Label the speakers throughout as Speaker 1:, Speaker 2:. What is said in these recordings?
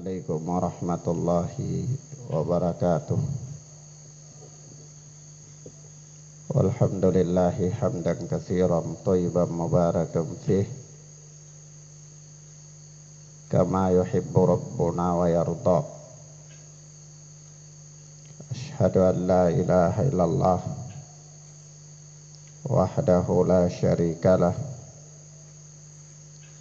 Speaker 1: Assalamualaikum warahmatullahi wabarakatuh. Walhamdulillahi hamdan katsiran thayyiban mubarakan fih kama yuhibbu rabbuna wa yarda. Asyhadu an la ilaha illallah wahdahu la syarikalah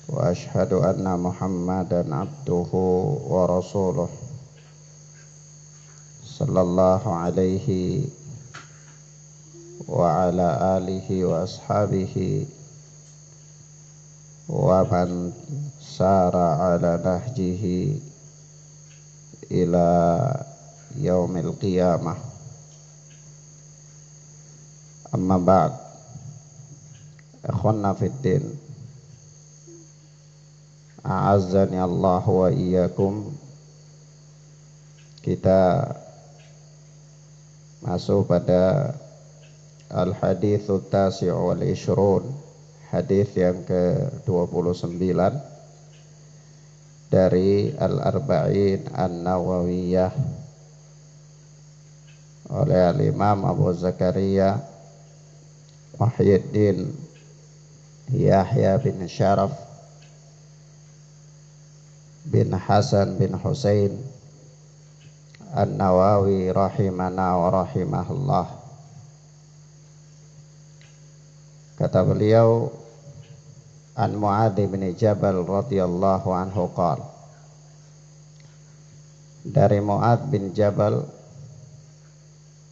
Speaker 1: wa asyhadu anna Muhammadan abduhu wa rasuluh sallallahu alaihi wa ala alihi wa ashabihi wa man sara ala nahjihi ila yaumil qiyamah. Amma ba'd. Ikhwanna fid din, a'azzani Allah wa iyyakum. Kita masuk pada Al-Hadithu Tasi' wal Ishrun, hadis yang ke-29 dari Al-Arba'in An-Nawawiyah oleh Al-Imam Abu Zakaria Muhyiddin Yahya bin Syaraf bin Hasan bin Husain An-Nawawi rahimana wa rahimahullah. Kata beliau, an Mu'adz bin Jabal radhiyallahu anhu qala, dari Mu'adz bin Jabal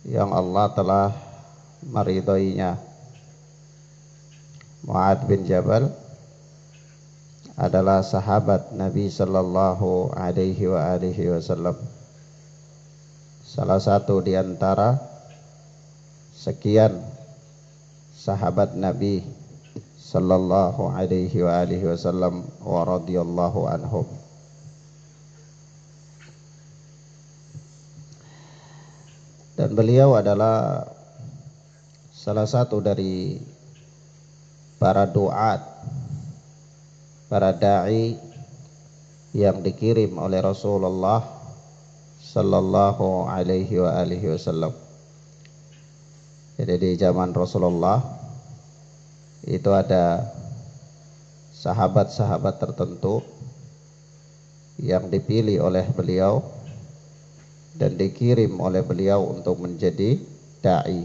Speaker 1: yang Allah telah meridhoinya. Mu'adz bin Jabal adalah sahabat Nabi sallallahu alaihi wa alihi wasallam, salah satu di antara sekian sahabat Nabi sallallahu alaihi wa alihi wasallam wa radhiyallahu anhum. Dan beliau adalah salah satu dari para duat, para dai yang dikirim oleh Rasulullah sallallahu alaihi wa alihi wasallam. Jadi di zaman Rasulullah itu ada sahabat-sahabat tertentu yang dipilih oleh beliau dan dikirim oleh beliau untuk menjadi dai.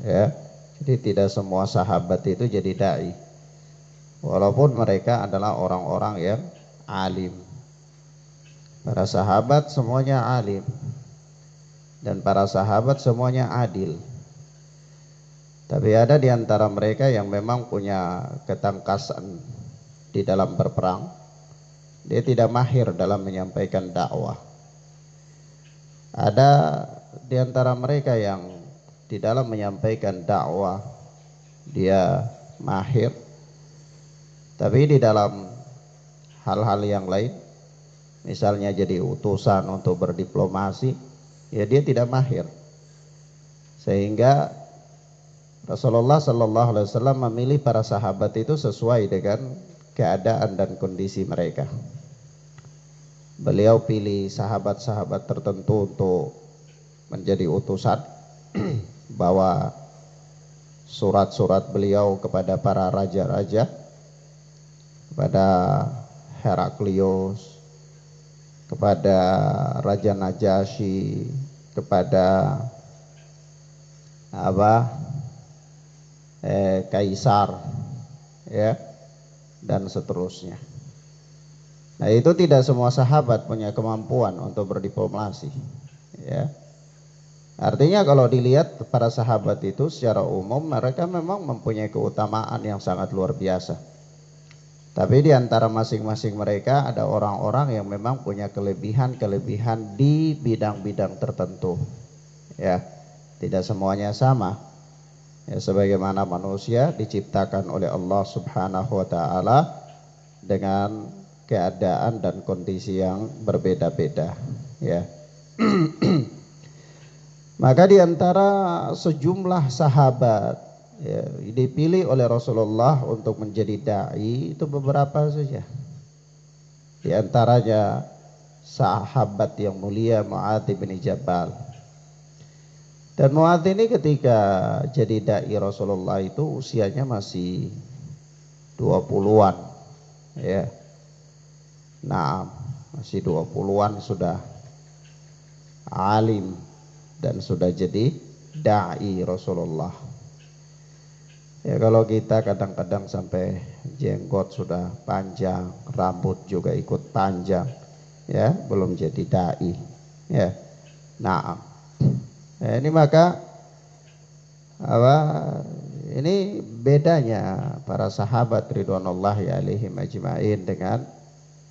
Speaker 1: Ya, jadi tidak semua sahabat itu jadi dai, walaupun mereka adalah orang-orang yang alim. Para sahabat semuanya alim dan para sahabat semuanya adil. Tapi ada di antara mereka yang memang punya ketangkasan di dalam berperang. Dia tidak mahir dalam menyampaikan dakwah. Ada di antara mereka yang di dalam menyampaikan dakwah dia mahir, tapi di dalam hal-hal yang lain, misalnya jadi utusan untuk berdiplomasi, ya dia tidak mahir. Sehingga Rasulullah sallallahu alaihi wasallam memilih para sahabat itu sesuai dengan keadaan dan kondisi mereka. Beliau pilih sahabat-sahabat tertentu untuk menjadi utusan, bawa surat-surat beliau kepada para raja-raja, kepada Heraklius, kepada Raja Najasyi, kepada Kaisar, ya, dan seterusnya. Nah, itu tidak semua sahabat punya kemampuan untuk berdiplomasi, ya. Artinya kalau dilihat para sahabat itu secara umum mereka memang mempunyai keutamaan yang sangat luar biasa. Tapi di antara masing-masing mereka ada orang-orang yang memang punya kelebihan-kelebihan di bidang-bidang tertentu, ya. Tidak semuanya sama. Ya, sebagaimana manusia diciptakan oleh Allah Subhanahu wa taala dengan keadaan dan kondisi yang berbeda-beda, ya. Maka di antara sejumlah sahabat ya, dipilih oleh Rasulullah untuk menjadi dai itu beberapa saja. Di antaranya sahabat yang mulia Mu'adz bin Jabal. Dan Mu'adz ini ketika jadi dai Rasulullah itu usianya masih 20-an ya. Nah, masih 20-an sudah alim dan sudah jadi dai Rasulullah. Ya kalau kita kadang-kadang sampai jenggot sudah panjang, rambut juga ikut panjang, ya belum jadi dai. Ya, nah, ini maka apa? Ini bedanya para sahabat ridwanullahi alaihim ajma'in dengan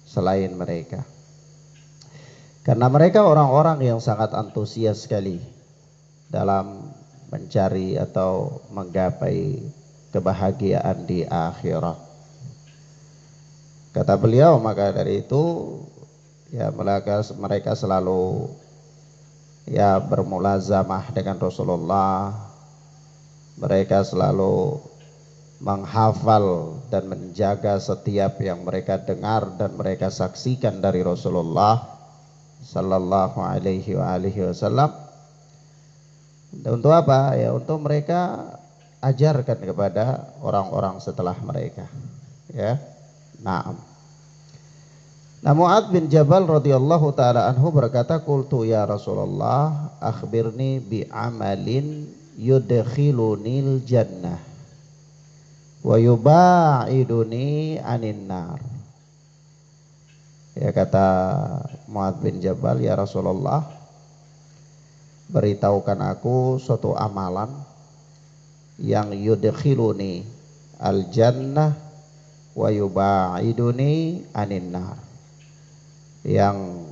Speaker 1: selain mereka. Karena mereka orang-orang yang sangat antusias sekali dalam mencari atau menggapai kebahagiaan di akhirat. Kata beliau, maka dari itu ya mereka selalu ya bermulazamah dengan Rasulullah. Mereka selalu menghafal dan menjaga setiap yang mereka dengar dan mereka saksikan dari Rasulullah sallallahu alaihi wasallam. Dan untuk apa? Ya untuk mereka ajarkan kepada orang-orang setelah mereka. Ya. Naam. Nah, Mu'adz bin Jabal radhiyallahu taala anhu berkata, "Qultu ya Rasulullah, akhbirni bi amalin yudkhilunil jannah wa yubaiduni anin nar." Ya kata Mu'adz bin Jabal, "Ya Rasulullah, beritahukan aku suatu amalan yang yudkhiluni al jannah wa yubaiduni anin nar, yang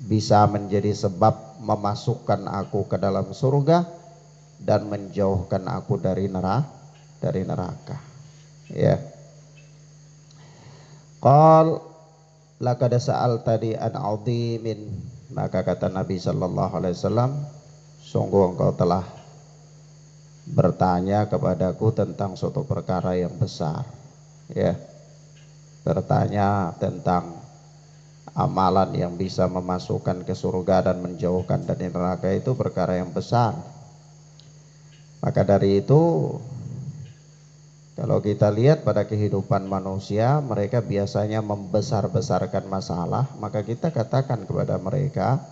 Speaker 1: bisa menjadi sebab memasukkan aku ke dalam surga dan menjauhkan aku dari neraka. Ya. Qal laqad sa'altani an 'adzimin, maka kata Nabi sallallahu alaihi wasallam, sungguh engkau telah bertanya kepadaku tentang suatu perkara yang besar. Ya. Bertanya tentang amalan yang bisa memasukkan ke surga dan menjauhkan dari neraka, itu perkara yang besar. Maka dari itu kalau kita lihat pada kehidupan manusia, mereka biasanya membesar-besarkan masalah. Maka kita katakan kepada mereka,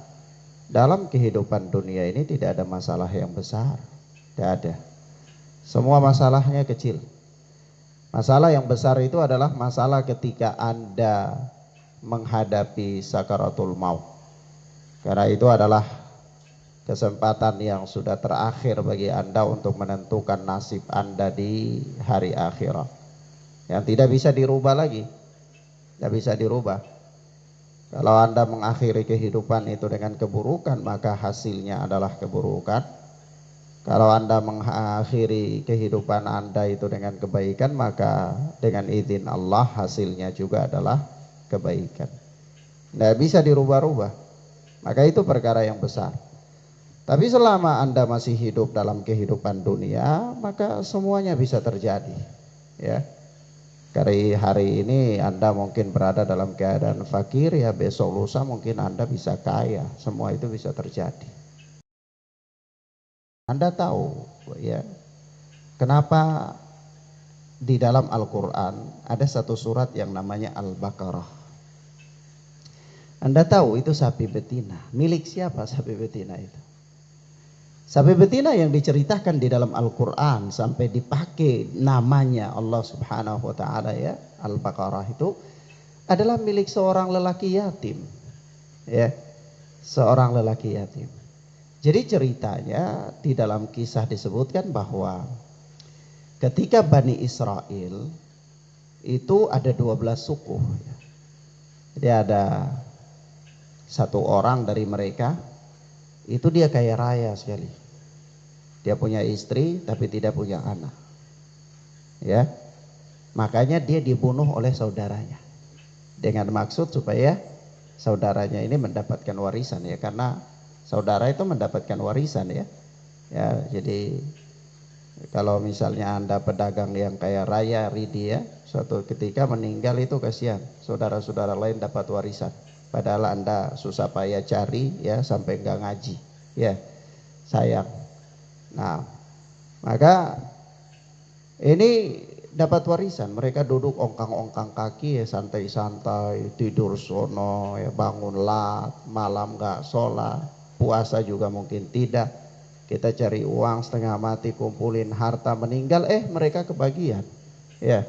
Speaker 1: dalam kehidupan dunia ini tidak ada masalah yang besar. Tidak ada. Semua masalahnya kecil. Masalah yang besar itu adalah masalah ketika Anda menghadapi sakaratul maut. Karena itu adalah kesempatan yang sudah terakhir bagi Anda untuk menentukan nasib Anda di hari akhirat, yang tidak bisa dirubah lagi. Tidak bisa dirubah. Kalau Anda mengakhiri kehidupan itu dengan keburukan, maka hasilnya adalah keburukan. Kalau Anda mengakhiri kehidupan Anda itu dengan kebaikan, maka dengan izin Allah hasilnya juga adalah kebaikan. Tidak bisa dirubah-rubah. Maka itu perkara yang besar. Tapi selama Anda masih hidup dalam kehidupan dunia, maka semuanya bisa terjadi. Ya. Dari hari ini Anda mungkin berada dalam keadaan fakir, ya besok lusa mungkin Anda bisa kaya. Semua itu bisa terjadi. Anda tahu ya, kenapa di dalam Al-Quran ada satu surat yang namanya Al-Baqarah. Anda tahu itu sapi betina. Milik siapa sapi betina itu? Sapi betina yang diceritakan di dalam Al-Quran sampai dipakai namanya Allah Subhanahu wa ta'ala, ya, Al-Baqarah itu adalah milik seorang lelaki yatim. Ya, seorang lelaki yatim. Jadi ceritanya di dalam kisah disebutkan bahwa ketika Bani Israel itu ada 12 suku. Jadi ada satu orang dari mereka itu dia kaya raya sekali. Dia punya istri tapi tidak punya anak. Ya. Makanya dia dibunuh oleh saudaranya. Dengan maksud supaya saudaranya ini mendapatkan warisan, ya, karena saudara itu mendapatkan warisan, ya. Ya, jadi kalau misalnya Anda pedagang yang kaya raya, ridi, ya, suatu ketika meninggal itu kasihan, saudara-saudara lain dapat warisan. Padahal Anda susah payah cari ya sampai nggak ngaji. Ya, sayang. Nah, maka ini dapat warisan. Mereka duduk ongkang-ongkang kaki ya, santai-santai, tidur sono ya, bangun lat, malam nggak sholat, puasa juga mungkin tidak. Kita cari uang setengah mati, kumpulin harta, meninggal mereka kebagian. Ya,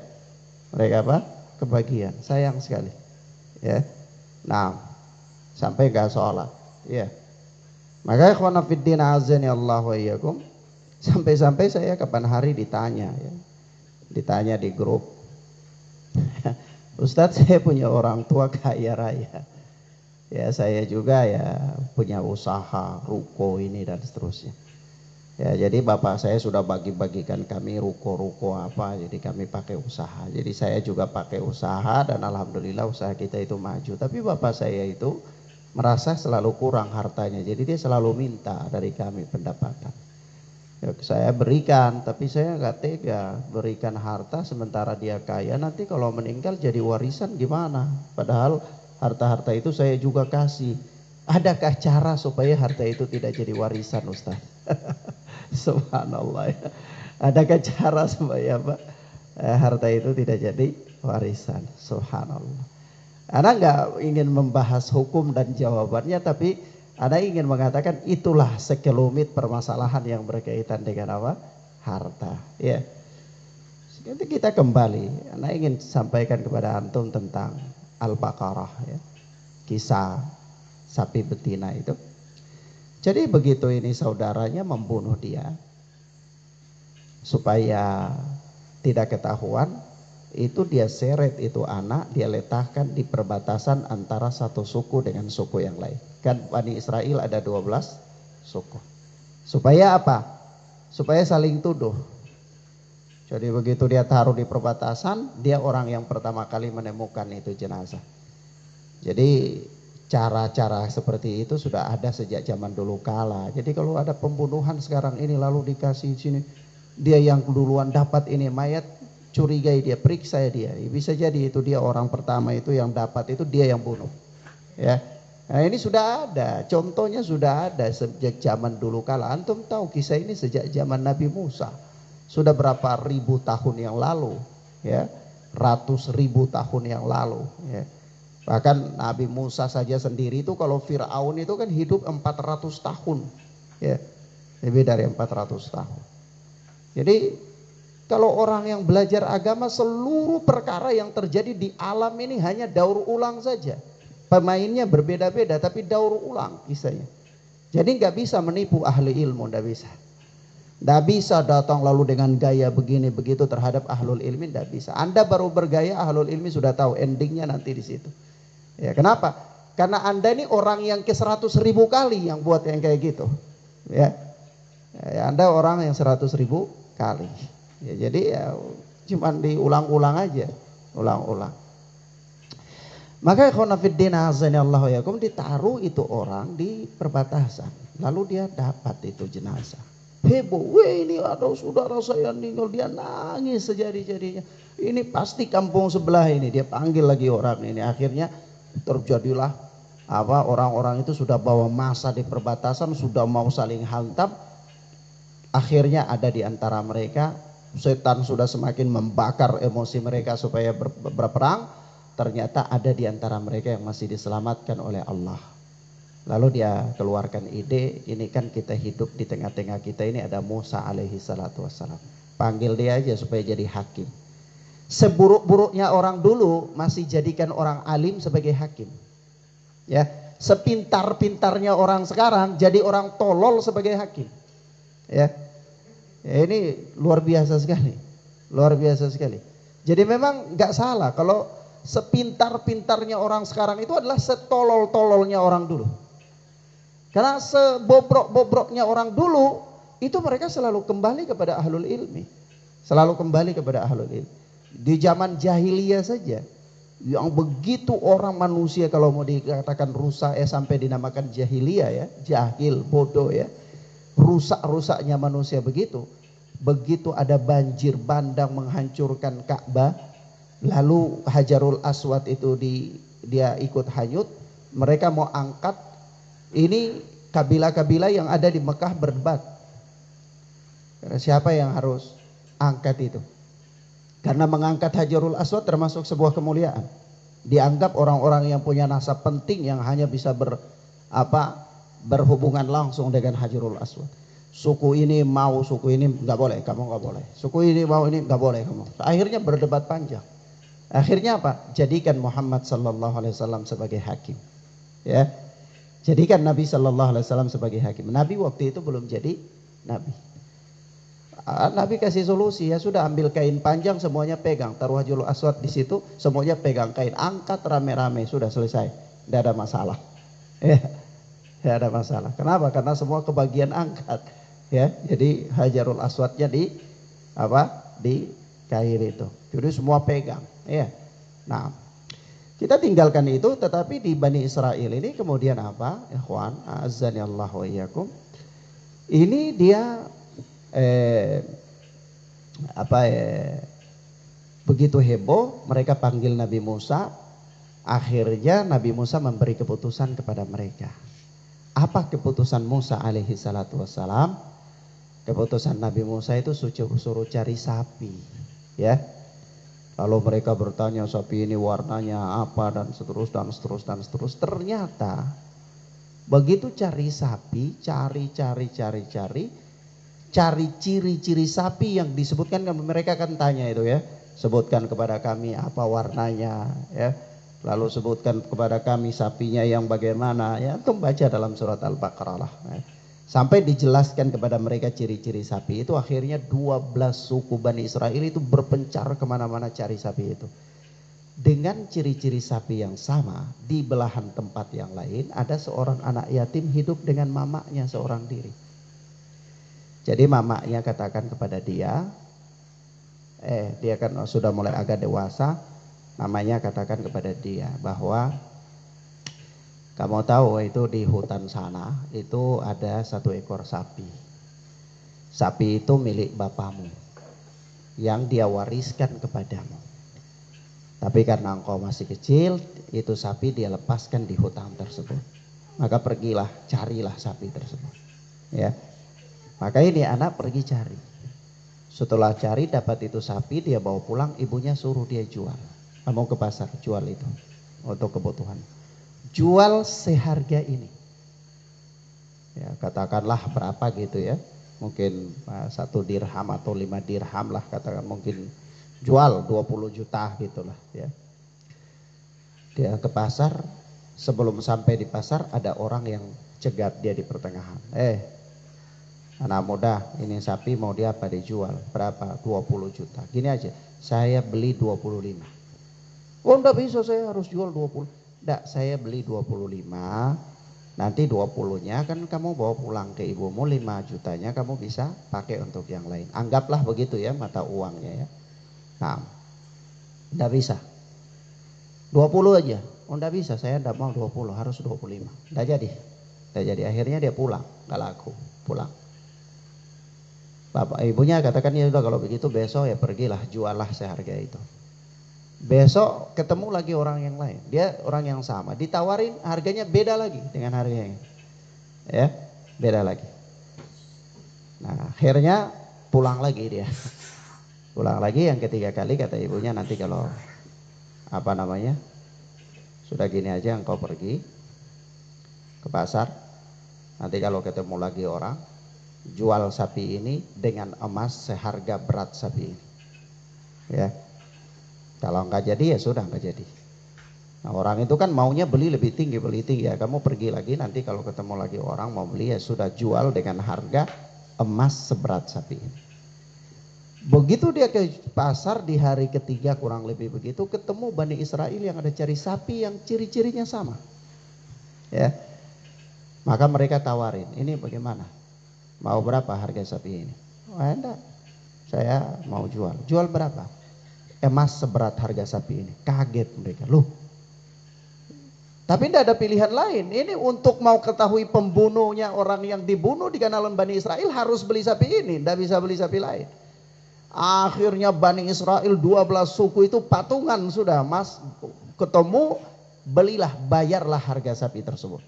Speaker 1: mereka apa? Kebagian. Sayang sekali. Ya. Nah, sampai nggak sholat. Ya. Maka ikhwana fiddin azani Allah wa iyyakum. Sampai-sampai saya kapan hari ditanya ya. Ditanya di grup. Ustadz, saya punya orang tua kaya raya. Ya, saya juga ya punya usaha ruko ini dan seterusnya. Ya, jadi bapak saya sudah bagi-bagikan kami ruko-ruko apa, jadi kami pakai usaha. Jadi saya juga pakai usaha dan alhamdulillah usaha kita itu maju. Tapi bapak saya itu merasa selalu kurang hartanya, jadi dia selalu minta dari kami pendapatan. Ya, saya berikan, tapi saya nggak tega berikan harta sementara dia kaya. Nanti kalau meninggal jadi warisan gimana? Padahal harta-harta itu saya juga kasih. Adakah cara supaya harta itu tidak jadi warisan, Ustaz? Subhanallah ya. Adakah cara supaya apa? Harta itu tidak jadi warisan. Subhanallah. Anda nggak ingin membahas hukum dan jawabannya, tapi Anda ingin mengatakan itulah sekelumit permasalahan yang berkaitan dengan apa? Harta. Ya. Nanti kita kembali. Anda ingin sampaikan kepada antum tentang Al-Baqarah ya. Kisah sapi betina itu. Jadi begitu ini saudaranya membunuh dia supaya tidak ketahuan, itu dia seret itu anak, dia letakkan di perbatasan antara satu suku dengan suku yang lain. Kan Bani Israel ada 12 suku. Supaya apa? Supaya saling tuduh. Jadi begitu dia taruh di perbatasan, dia orang yang pertama kali menemukan itu jenazah. Jadi cara-cara seperti itu sudah ada sejak zaman dulu kala. Jadi kalau ada pembunuhan sekarang ini lalu dikasih sini, dia yang duluan dapat ini mayat, curigai dia, periksa dia. Bisa jadi itu dia orang pertama itu yang dapat, itu dia yang bunuh. Ya. Nah, ini sudah ada, contohnya sudah ada sejak zaman dulu kala. Antum tahu kisah ini sejak zaman Nabi Musa. Sudah berapa ribu tahun yang lalu, ya. Ratus ribu tahun yang lalu, ya. Bahkan Nabi Musa saja sendiri itu kalau Fir'aun itu kan hidup 400 tahun. Ya, lebih dari 400 tahun. Jadi kalau orang yang belajar agama, seluruh perkara yang terjadi di alam ini hanya daur ulang saja. Pemainnya berbeda-beda tapi daur ulang kisahnya. Jadi nggak bisa menipu ahli ilmu, nggak bisa. Nggak bisa datang lalu dengan gaya begini begitu terhadap ahlul ilmi, nggak bisa. Anda baru bergaya, ahlul ilmi sudah tahu endingnya nanti di situ. Ya, kenapa? Karena Anda ini orang yang ke 100.000 kali yang buat yang kayak gitu. Ya, Anda orang yang 100.000 kali. Ya, jadi ya cuman diulang-ulang aja, ulang-ulang. Maka ikhwanafiddin azanillahu yakum, ditaruh itu orang di perbatasan, lalu dia dapat itu jenazah. Heboh, weh ini ada saudara saya meninggal, dia nangis sejadi-jadinya. Ini pasti kampung sebelah ini, dia panggil lagi orang ini. Akhirnya terjadilah apa, orang-orang itu sudah bawa massa di perbatasan, sudah mau saling hantam. Akhirnya ada di antara mereka, setan sudah semakin membakar emosi mereka supaya berperang. Ternyata ada di antara mereka yang masih diselamatkan oleh Allah. Lalu dia keluarkan ide, ini kan kita hidup di tengah-tengah kita ini ada Musa alaihi salatu wassalam. Panggil dia aja supaya jadi hakim. Seburuk-buruknya orang dulu masih jadikan orang alim sebagai hakim. Ya, sepintar-pintarnya orang sekarang jadi orang tolol sebagai hakim. Ya. Ini luar biasa sekali. Luar biasa sekali. Jadi memang enggak salah kalau sepintar-pintarnya orang sekarang itu adalah setolol-tololnya orang dulu. Karena sebobrok-bobroknya orang dulu itu mereka selalu kembali kepada ahlul ilmi. Selalu kembali kepada ahlul ilmi. Di zaman jahiliyah saja yang begitu orang manusia kalau mau dikatakan rusak sampai dinamakan jahiliyah ya, jahil, bodoh ya. Rusak-rusaknya manusia begitu. Begitu ada banjir bandang menghancurkan Ka'bah, lalu Hajarul Aswad itu dia ikut hanyut, Mereka mau angkat, ini kabilah-kabilah yang ada di Mekah berdebat. Karena siapa yang harus angkat itu? Karena mengangkat Hajarul Aswad termasuk sebuah kemuliaan. Dianggap orang-orang yang punya nasab penting yang hanya bisa berhubungan langsung dengan Hajarul Aswad. Suku ini mau, suku ini nggak boleh, kamu nggak boleh. Suku ini mau, ini nggak boleh kamu. Akhirnya berdebat panjang. Akhirnya apa? Jadikan Muhammad sallallahu alaihi wasallam sebagai hakim. Ya. Jadikan Nabi sallallahu alaihi wasallam sebagai hakim. Nabi waktu itu belum jadi nabi. Nabi kasih solusi, ya sudah, ambil kain panjang semuanya pegang, taruh Hajarul Aswad di situ, semuanya pegang kain, angkat rame-rame, sudah selesai, tidak ada masalah. Ya, tidak ada masalah. Kenapa? Karena semua kebagian angkat. Ya, jadi Hajarul Aswadnya di kain itu. Jadi semua pegang. Ya. Nah, kita tinggalkan itu, tetapi di Bani Israel ini kemudian apa? Ikhwan, azani Allah wa iyyakum. Ini dia begitu heboh, mereka panggil Nabi Musa. Akhirnya Nabi Musa memberi keputusan kepada mereka. Apa keputusan Musa alaihi salatu wassalam? Keputusan Nabi Musa itu suruh cari sapi, ya. Lalu mereka bertanya, sapi ini warnanya apa, dan seterus. Ternyata begitu cari sapi, cari ciri-ciri sapi yang disebutkan, mereka akan tanya itu, ya. Sebutkan kepada kami apa warnanya, ya. Lalu sebutkan kepada kami sapinya yang bagaimana, ya. Antum baca dalam surat Al-Baqarah lah, ya. Sampai dijelaskan kepada mereka ciri-ciri sapi itu. Akhirnya 12 suku Bani Israel itu berpencar kemana-mana cari sapi itu. Dengan ciri-ciri sapi yang sama, di belahan tempat yang lain ada seorang anak yatim hidup dengan mamanya seorang diri. Jadi mamanya katakan kepada dia, dia kan sudah mulai agak dewasa, mamanya katakan kepada dia bahwa kamu tahu itu di hutan sana itu ada satu ekor sapi. Sapi itu milik bapamu yang dia wariskan kepadamu. Tapi karena engkau masih kecil, itu sapi dia lepaskan di hutan tersebut. Maka pergilah, carilah sapi tersebut. Ya. Maka ini anak pergi cari. Setelah cari dapat itu sapi, dia bawa pulang, ibunya suruh dia jual. Kamu ke pasar jual itu untuk kebutuhan. Jual seharga ini. Ya, katakanlah berapa gitu, ya. Mungkin 1 dirham atau 5 dirham lah, katakan, mungkin jual 20 juta gitulah, ya. Dia ke pasar, sebelum sampai di pasar ada orang yang cegat dia di pertengahan. Anak muda, ini sapi mau dia apa dijual? Berapa? 20 juta. Gini aja, saya beli 25. Oh enggak bisa, saya harus jual 20. Enggak, saya beli 25. Nanti 20-nya kan kamu bawa pulang ke ibumu, 5 jutanya kamu bisa pakai untuk yang lain. Anggaplah begitu, ya, mata uangnya, ya. Nah, enggak bisa. 20 aja. Oh enggak bisa, saya enggak mau 20, harus 25. Enggak jadi. Enggak jadi. Akhirnya dia pulang, enggak laku, pulang. Bapak ibunya katakan, ya udah kalau begitu besok ya pergilah, jualah seharga itu. Besok ketemu lagi orang yang lain, dia orang yang sama, ditawarin harganya beda lagi dengan harganya, ya, beda lagi. Nah akhirnya pulang lagi dia, pulang lagi yang ketiga kali. Kata ibunya, nanti kalau sudah gini aja, engkau pergi ke pasar, nanti kalau ketemu lagi orang, jual sapi ini dengan emas seharga berat sapi ini, ya. Kalau enggak jadi ya sudah enggak jadi. Nah orang itu kan maunya beli lebih tinggi, ya. Kamu pergi lagi, nanti kalau ketemu lagi orang mau beli, ya sudah, jual dengan harga emas seberat sapi ini. Begitu dia ke pasar di hari ketiga kurang lebih begitu, ketemu Bani Israel yang ada cari sapi yang ciri-cirinya sama, ya. Maka mereka tawarin, ini bagaimana? Mau berapa harga sapi ini? Oh enggak, saya mau jual. Jual berapa? Emas seberat harga sapi ini. Kaget mereka, loh. Tapi tidak ada pilihan lain. Ini untuk mau ketahui pembunuhnya, orang yang dibunuh di kalangan Bani Israel, harus beli sapi ini, tidak bisa beli sapi lain. Akhirnya Bani Israel 12 suku itu patungan sudah, mas, ketemu belilah, bayarlah harga sapi tersebut.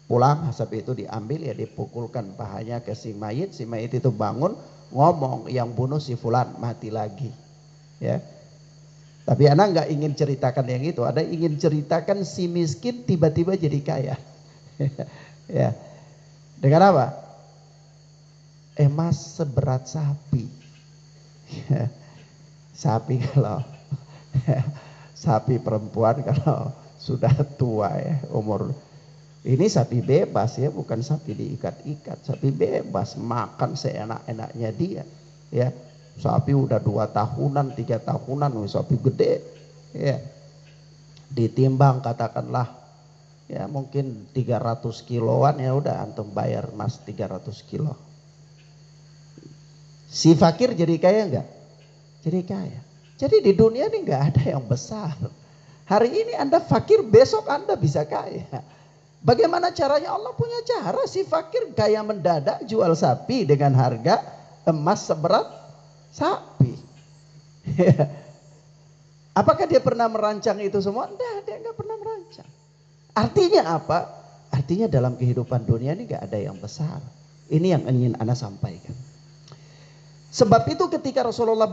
Speaker 1: Pulang sapi itu diambil, ya dipukulkan pahanya ke si mayit itu bangun, ngomong, yang bunuh si fulan, mati lagi. Ya. Tapi anak nggak ingin ceritakan yang itu, ada ingin ceritakan si miskin tiba-tiba jadi kaya. Ya. Dengan apa? Emas seberat sapi. Sapi kalau sapi perempuan kalau sudah tua ya, umur ini sapi bebas ya, bukan sapi diikat-ikat, sapi bebas makan seenak-enaknya dia ya. Sapi udah 2 tahunan 3 tahunan, sapi gede ya, ditimbang katakanlah ya mungkin 300 kiloan, ya udah antum bayar mas 300 kilo. Si fakir jadi kaya enggak? Jadi kaya. Jadi di dunia ini enggak ada yang besar. Hari ini Anda fakir, besok Anda bisa kaya. Bagaimana caranya? Allah punya cara. Si fakir kaya mendadak, jual sapi dengan harga emas seberat sapi. Apakah dia pernah merancang itu semua? Enggak, dia enggak pernah merancang. Artinya apa? Artinya dalam kehidupan dunia ini enggak ada yang besar. Ini yang ingin Anda sampaikan. Sebab itu ketika Rasulullah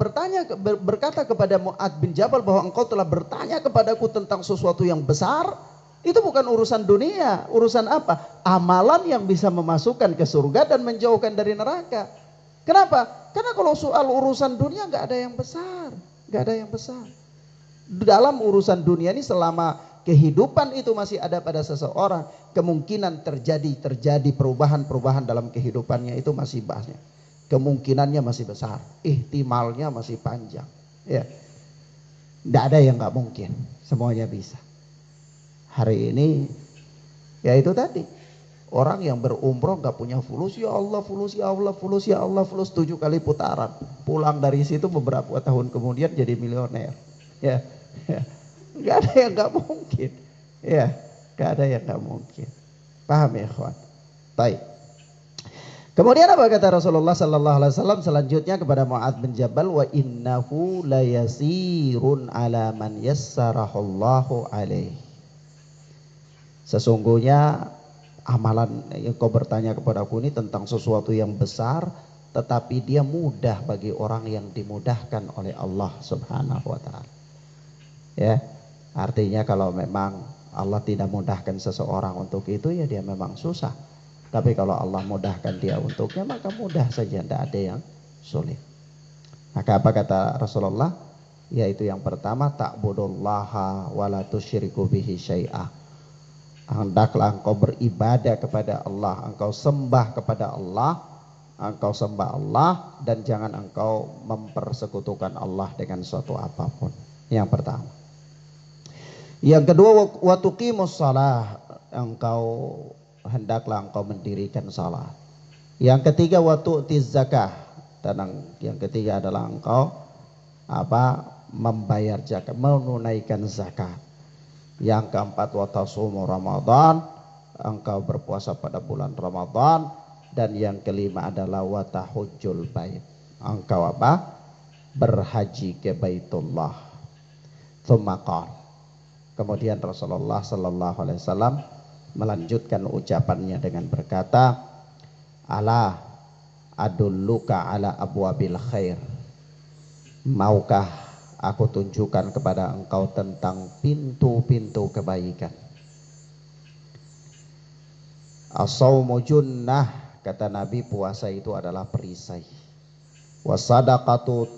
Speaker 1: berkata kepada Mu'adz bin Jabal bahwa engkau telah bertanya kepadaku tentang sesuatu yang besar, itu bukan urusan dunia. Urusan apa? Amalan yang bisa memasukkan ke surga dan menjauhkan dari neraka. Kenapa? Karena kalau soal urusan dunia nggak ada yang besar, nggak ada yang besar. Dalam urusan dunia ini selama kehidupan itu masih ada pada seseorang, kemungkinan terjadi perubahan-perubahan dalam kehidupannya itu masih banyak. Kemungkinannya masih besar, ihtimalnya masih panjang. Ya, nggak ada yang nggak mungkin, semuanya bisa. Hari ini ya itu tadi, orang yang berumroh gak punya fulus, ya Allah fulus, ya Allah fulus, ya Allah fulus, 7 kali putaran, pulang dari situ beberapa tahun kemudian jadi milioner. Ya, ya. Gak ada yang gak mungkin. Ya, gak ada yang gak mungkin. Paham ya ikhwan? Baik. Kemudian apa kata Rasulullah sallallahu alaihi wasallam selanjutnya kepada Mu'adz bin Jabal, wa innahu layasirun ala man yassarahallahu alaihi. Sesungguhnya amalan yang kau bertanya kepadaku ini tentang sesuatu yang besar, tetapi dia mudah bagi orang yang dimudahkan oleh Allah Subhanahu wa taala. Ya, artinya kalau memang Allah tidak mudahkan seseorang untuk itu, ya dia memang susah. Tapi kalau Allah mudahkan dia untuknya, maka mudah saja, tidak ada yang sulit. Maka apa kata Rasulullah? Yaitu yang pertama, ta'budullaha wa la tusyriku bihi syai'ah. Hendaklah engkau beribadah kepada Allah, engkau sembah kepada Allah, engkau sembah Allah, dan jangan engkau mempersekutukan Allah dengan suatu apapun. Yang pertama. Yang kedua, wa tuqimus shalah, hendaklah engkau mendirikan salat. Yang ketiga, wa tu'tiz zakah, dan yang ketiga adalah engkau membayar zakat, menunaikan zakat. Yang keempat, wa tasumu Ramadan, engkau berpuasa pada bulan Ramadan. Dan yang kelima adalah wa tahujjul bait, engkau berhaji ke Baitullah. Tsumma qala, kemudian Rasulullah sallallahu alaihi wasallam melanjutkan ucapannya dengan berkata, ala adulluka ala abwabil khair, maukah aku tunjukkan kepada engkau tentang pintu-pintu kebaikan. As-shaumu junnah, kata Nabi, puasa itu adalah perisai. Wasadaqatu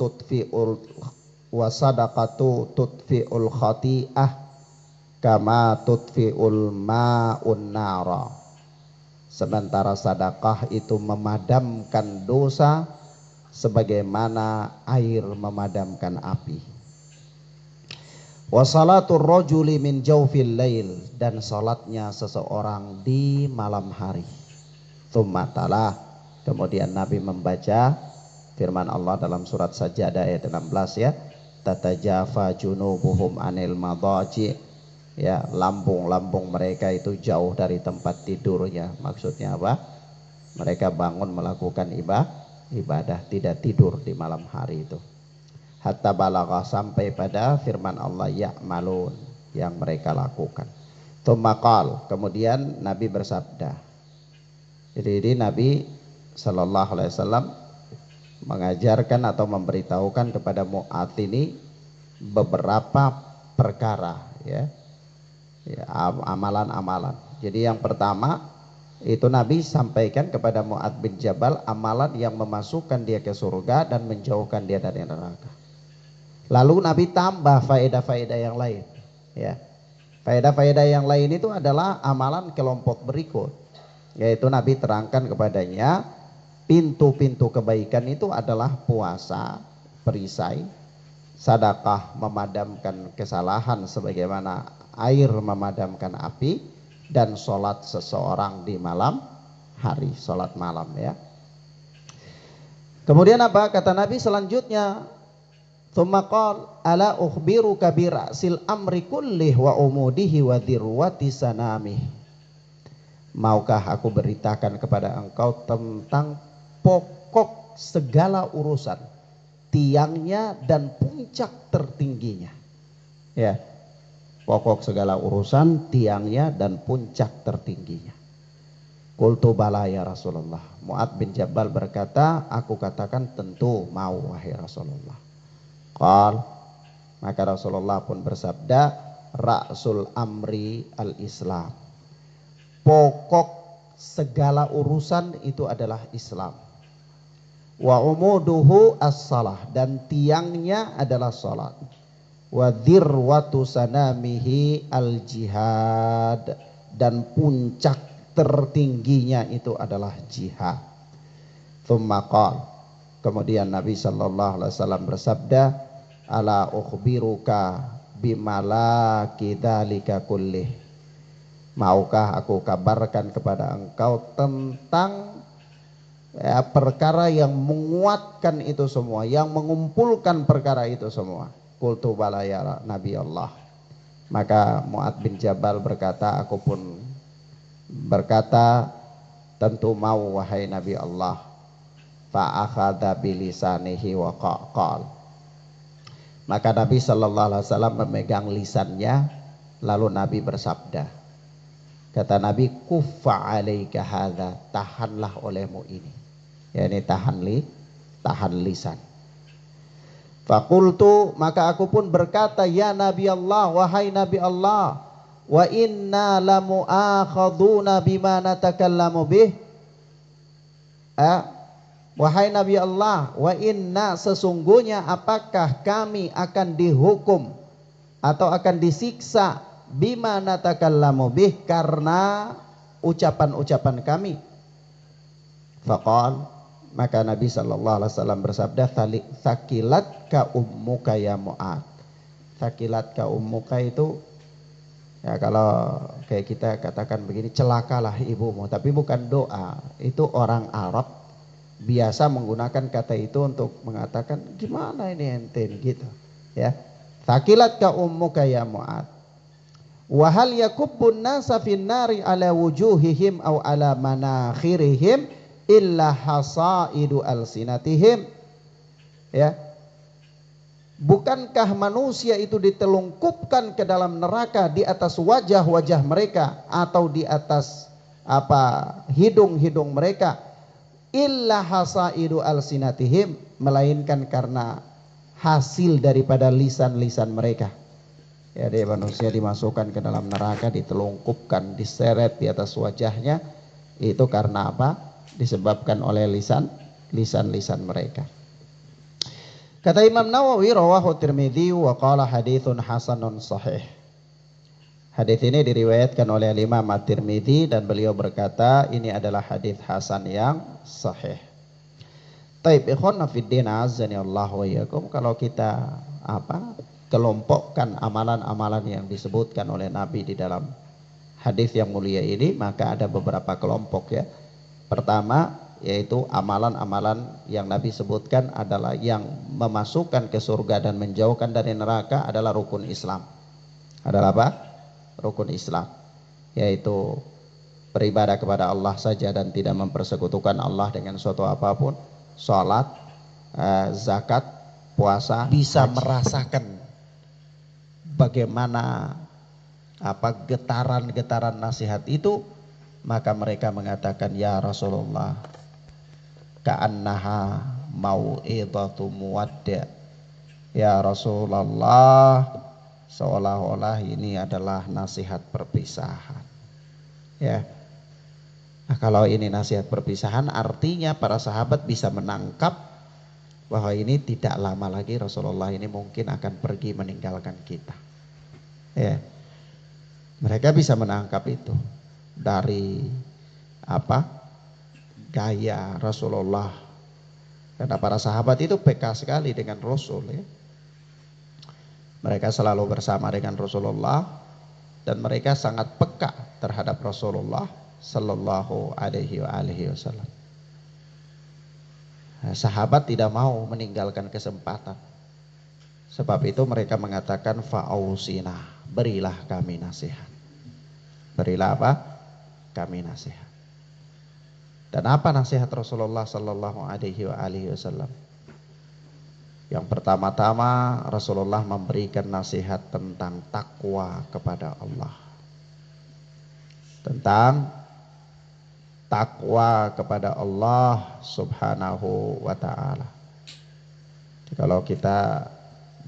Speaker 1: tutfi'ul khati'ah kama tutfi'ul ma'un nara. Sementara sedekah itu memadamkan dosa sebagaimana air memadamkan api. Wa salatur rajuli min jawfil lail, dan salatnya seseorang di malam hari. Tsumma tala, kemudian Nabi membaca firman Allah dalam surat Sajdah ayat 16 ya, tatajafa junubuhum anil madaji, ya, lambung-lambung mereka itu jauh dari tempat tidurnya. Maksudnya apa? Mereka bangun melakukan ibadah, tidak tidur di malam hari itu. Hatta balagha, sampai pada firman Allah, ya'malun, yang mereka lakukan. Tsumma kemudian Nabi bersabda. Jadi ini Nabi Shallallahu Alaihi Wasallam mengajarkan atau memberitahukan kepada Mu'adz ini beberapa perkara, ya, amalan-amalan. Jadi yang pertama itu Nabi sampaikan kepada Mu'adz bin Jabal amalan yang memasukkan dia ke surga dan menjauhkan dia dari neraka. Lalu Nabi tambah faedah-faedah yang lain, ya. Faedah-faedah yang lain itu adalah amalan kelompok berikut, yaitu Nabi terangkan kepadanya pintu-pintu kebaikan itu adalah puasa, perisai, sedekah memadamkan kesalahan sebagaimana air memadamkan api, dan sholat seseorang di malam hari, sholat malam, ya. Kemudian apa kata Nabi selanjutnya? Tsumma qala ala ukhbiruka bi ra'sil amri kullih wa umudihi wa dirwati sanamih. Maukah aku beritakan kepada engkau tentang pokok segala urusan, tiangnya dan puncak tertingginya, ya. Pokok segala urusan, tiangnya dan puncak tertingginya. Qultu bala ya Rasulullah. Mu'adz bin Jabal berkata, aku katakan tentu mau wahai Rasulullah. Maka Rasulullah pun bersabda, ra'sul amri al-Islam. Pokok segala urusan itu adalah Islam. Wa umuduhu as-salah, dan tiangnya adalah salat. Wa dzirwatu sanamihi al-jihad, dan puncak tertingginya itu adalah jihad. Tsumma kemudian Nabi sallallahu alaihi wasallam bersabda, ala ukhbiruka bimalaki dzalika kullih. Maukah aku kabarkan kepada engkau tentang perkara yang menguatkan itu semua, yang mengumpulkan perkara itu semua. Qultu bala ya Nabi Allah. Maka Mu'adz bin Jabal berkata, aku pun berkata tentu mau wahai Nabi Allah. Fa akhadha bilisanihi wa qala. Maka Nabi sallallahu alaihi wasallam memegang lisannya, lalu Nabi bersabda. Kata Nabi, kuffa alaika hadza, tahanlah olehmu ini. Ya, ini tahan lisan. Faqultu, maka aku pun berkata, ya Nabi Allah, wahai Nabi Allah, wa inna lamu'akhaduna bima natakallamu bih. Wahai Nabi Allah, wa inna, sesungguhnya apakah kami akan dihukum atau akan disiksa bima natakallamu bih, karena ucapan-ucapan kami. Faqal, maka Nabi sallallahu alaihi wasallam bersabda, thaqilat ka ummuka ya Mu'adz. Thaqilat ka ummuka itu, ya kalau kayak kita katakan begini, celakalah ibumu, tapi bukan doa. Itu orang Arab biasa menggunakan kata itu untuk mengatakan gimana ini ente gitu, ya. Thaqilat ka ummuka ya Mu'adz. Wa hal yakubbun nasa fin nari ala wujuhihim aw ala manakhirihim illa hasaidu alsinatihim. Ya. Bukankah manusia itu ditelungkupkan ke dalam neraka di atas wajah-wajah mereka atau di atas hidung-hidung mereka, illa hasaidu alsinatihim, melainkan karena hasil daripada lisan-lisan mereka. Ya, dia manusia dimasukkan ke dalam neraka, ditelungkupkan, diseret di atas wajahnya, itu karena apa? Disebabkan oleh lisan mereka. Kata Imam Nawawi, rawahu Tirmidzi wa qala haditsun hasanun sahih. Hadits ini diriwayatkan oleh Imam At-Tirmidzi dan beliau berkata ini adalah hadits hasan yang sahih. Taib ikhwan fiddin azani Allah wa iyyakum, kalau kita kelompokkan amalan-amalan yang disebutkan oleh Nabi di dalam hadis yang mulia ini, maka ada beberapa kelompok, ya. Pertama, yaitu amalan-amalan yang Nabi sebutkan adalah yang memasukkan ke surga dan menjauhkan dari neraka adalah rukun Islam. Adalah apa? Rukun Islam, yaitu beribadah kepada Allah saja dan tidak mempersekutukan Allah dengan suatu apapun. Salat, zakat, puasa, bisa merasakan bagaimana getaran-getaran nasihat itu, maka mereka mengatakan, ya Rasulullah, ka'annaha mau'idhatu muwadda. Ya Rasulullah, seolah-olah ini adalah nasihat perpisahan. Ya. Nah, kalau ini nasihat perpisahan, artinya para sahabat bisa menangkap bahwa ini tidak lama lagi Rasulullah ini mungkin akan pergi meninggalkan kita. Ya. Mereka bisa menangkap itu dari gaya Rasulullah, karena para sahabat itu peka sekali dengan Rasul ya. Mereka selalu bersama dengan Rasulullah dan mereka sangat peka terhadap Rasulullah sallallahu alaihi wasallam. Nah, sahabat tidak mau meninggalkan kesempatan. Sebab itu mereka mengatakan, fa'ausina, berilah kami nasihat. Berilah apa? Kami nasihat. Dan apa nasihat Rasulullah sallallahu alaihi wasallam? Yang pertama-tama Rasulullah memberikan nasihat tentang takwa kepada Allah. Tentang takwa kepada Allah subhanahu wa ta'ala. Kalau kita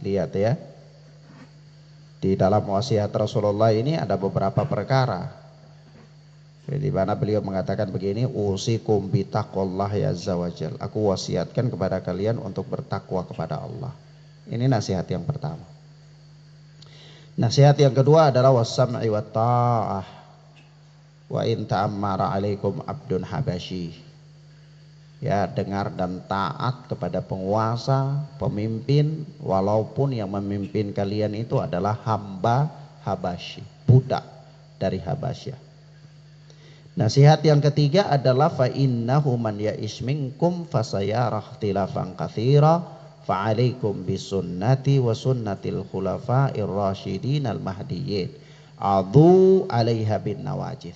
Speaker 1: lihat ya, di dalam wasiat Rasulullah ini ada beberapa perkara. Di mana beliau mengatakan begini, usikum bitaqwallahi azza wajal. Aku wasiatkan kepada kalian untuk bertakwa kepada Allah. Ini nasihat yang pertama. Nasihat yang kedua adalah wassam'i wa ta'ah. Wa in ta'ammara alaikum abdun habasyi. Ya, dengar dan taat kepada penguasa, pemimpin, walaupun yang memimpin kalian itu adalah hamba Habasyi, budak dari Habasyah. Nasihat yang ketiga adalah fa innahu man ya'ish minkum fasayara ikhtilafan katsira fa 'alaikum bisunnati wa sunnatil khulafa'ir rasyidin al mahdiyyin adu 'alaiha bin nawajid.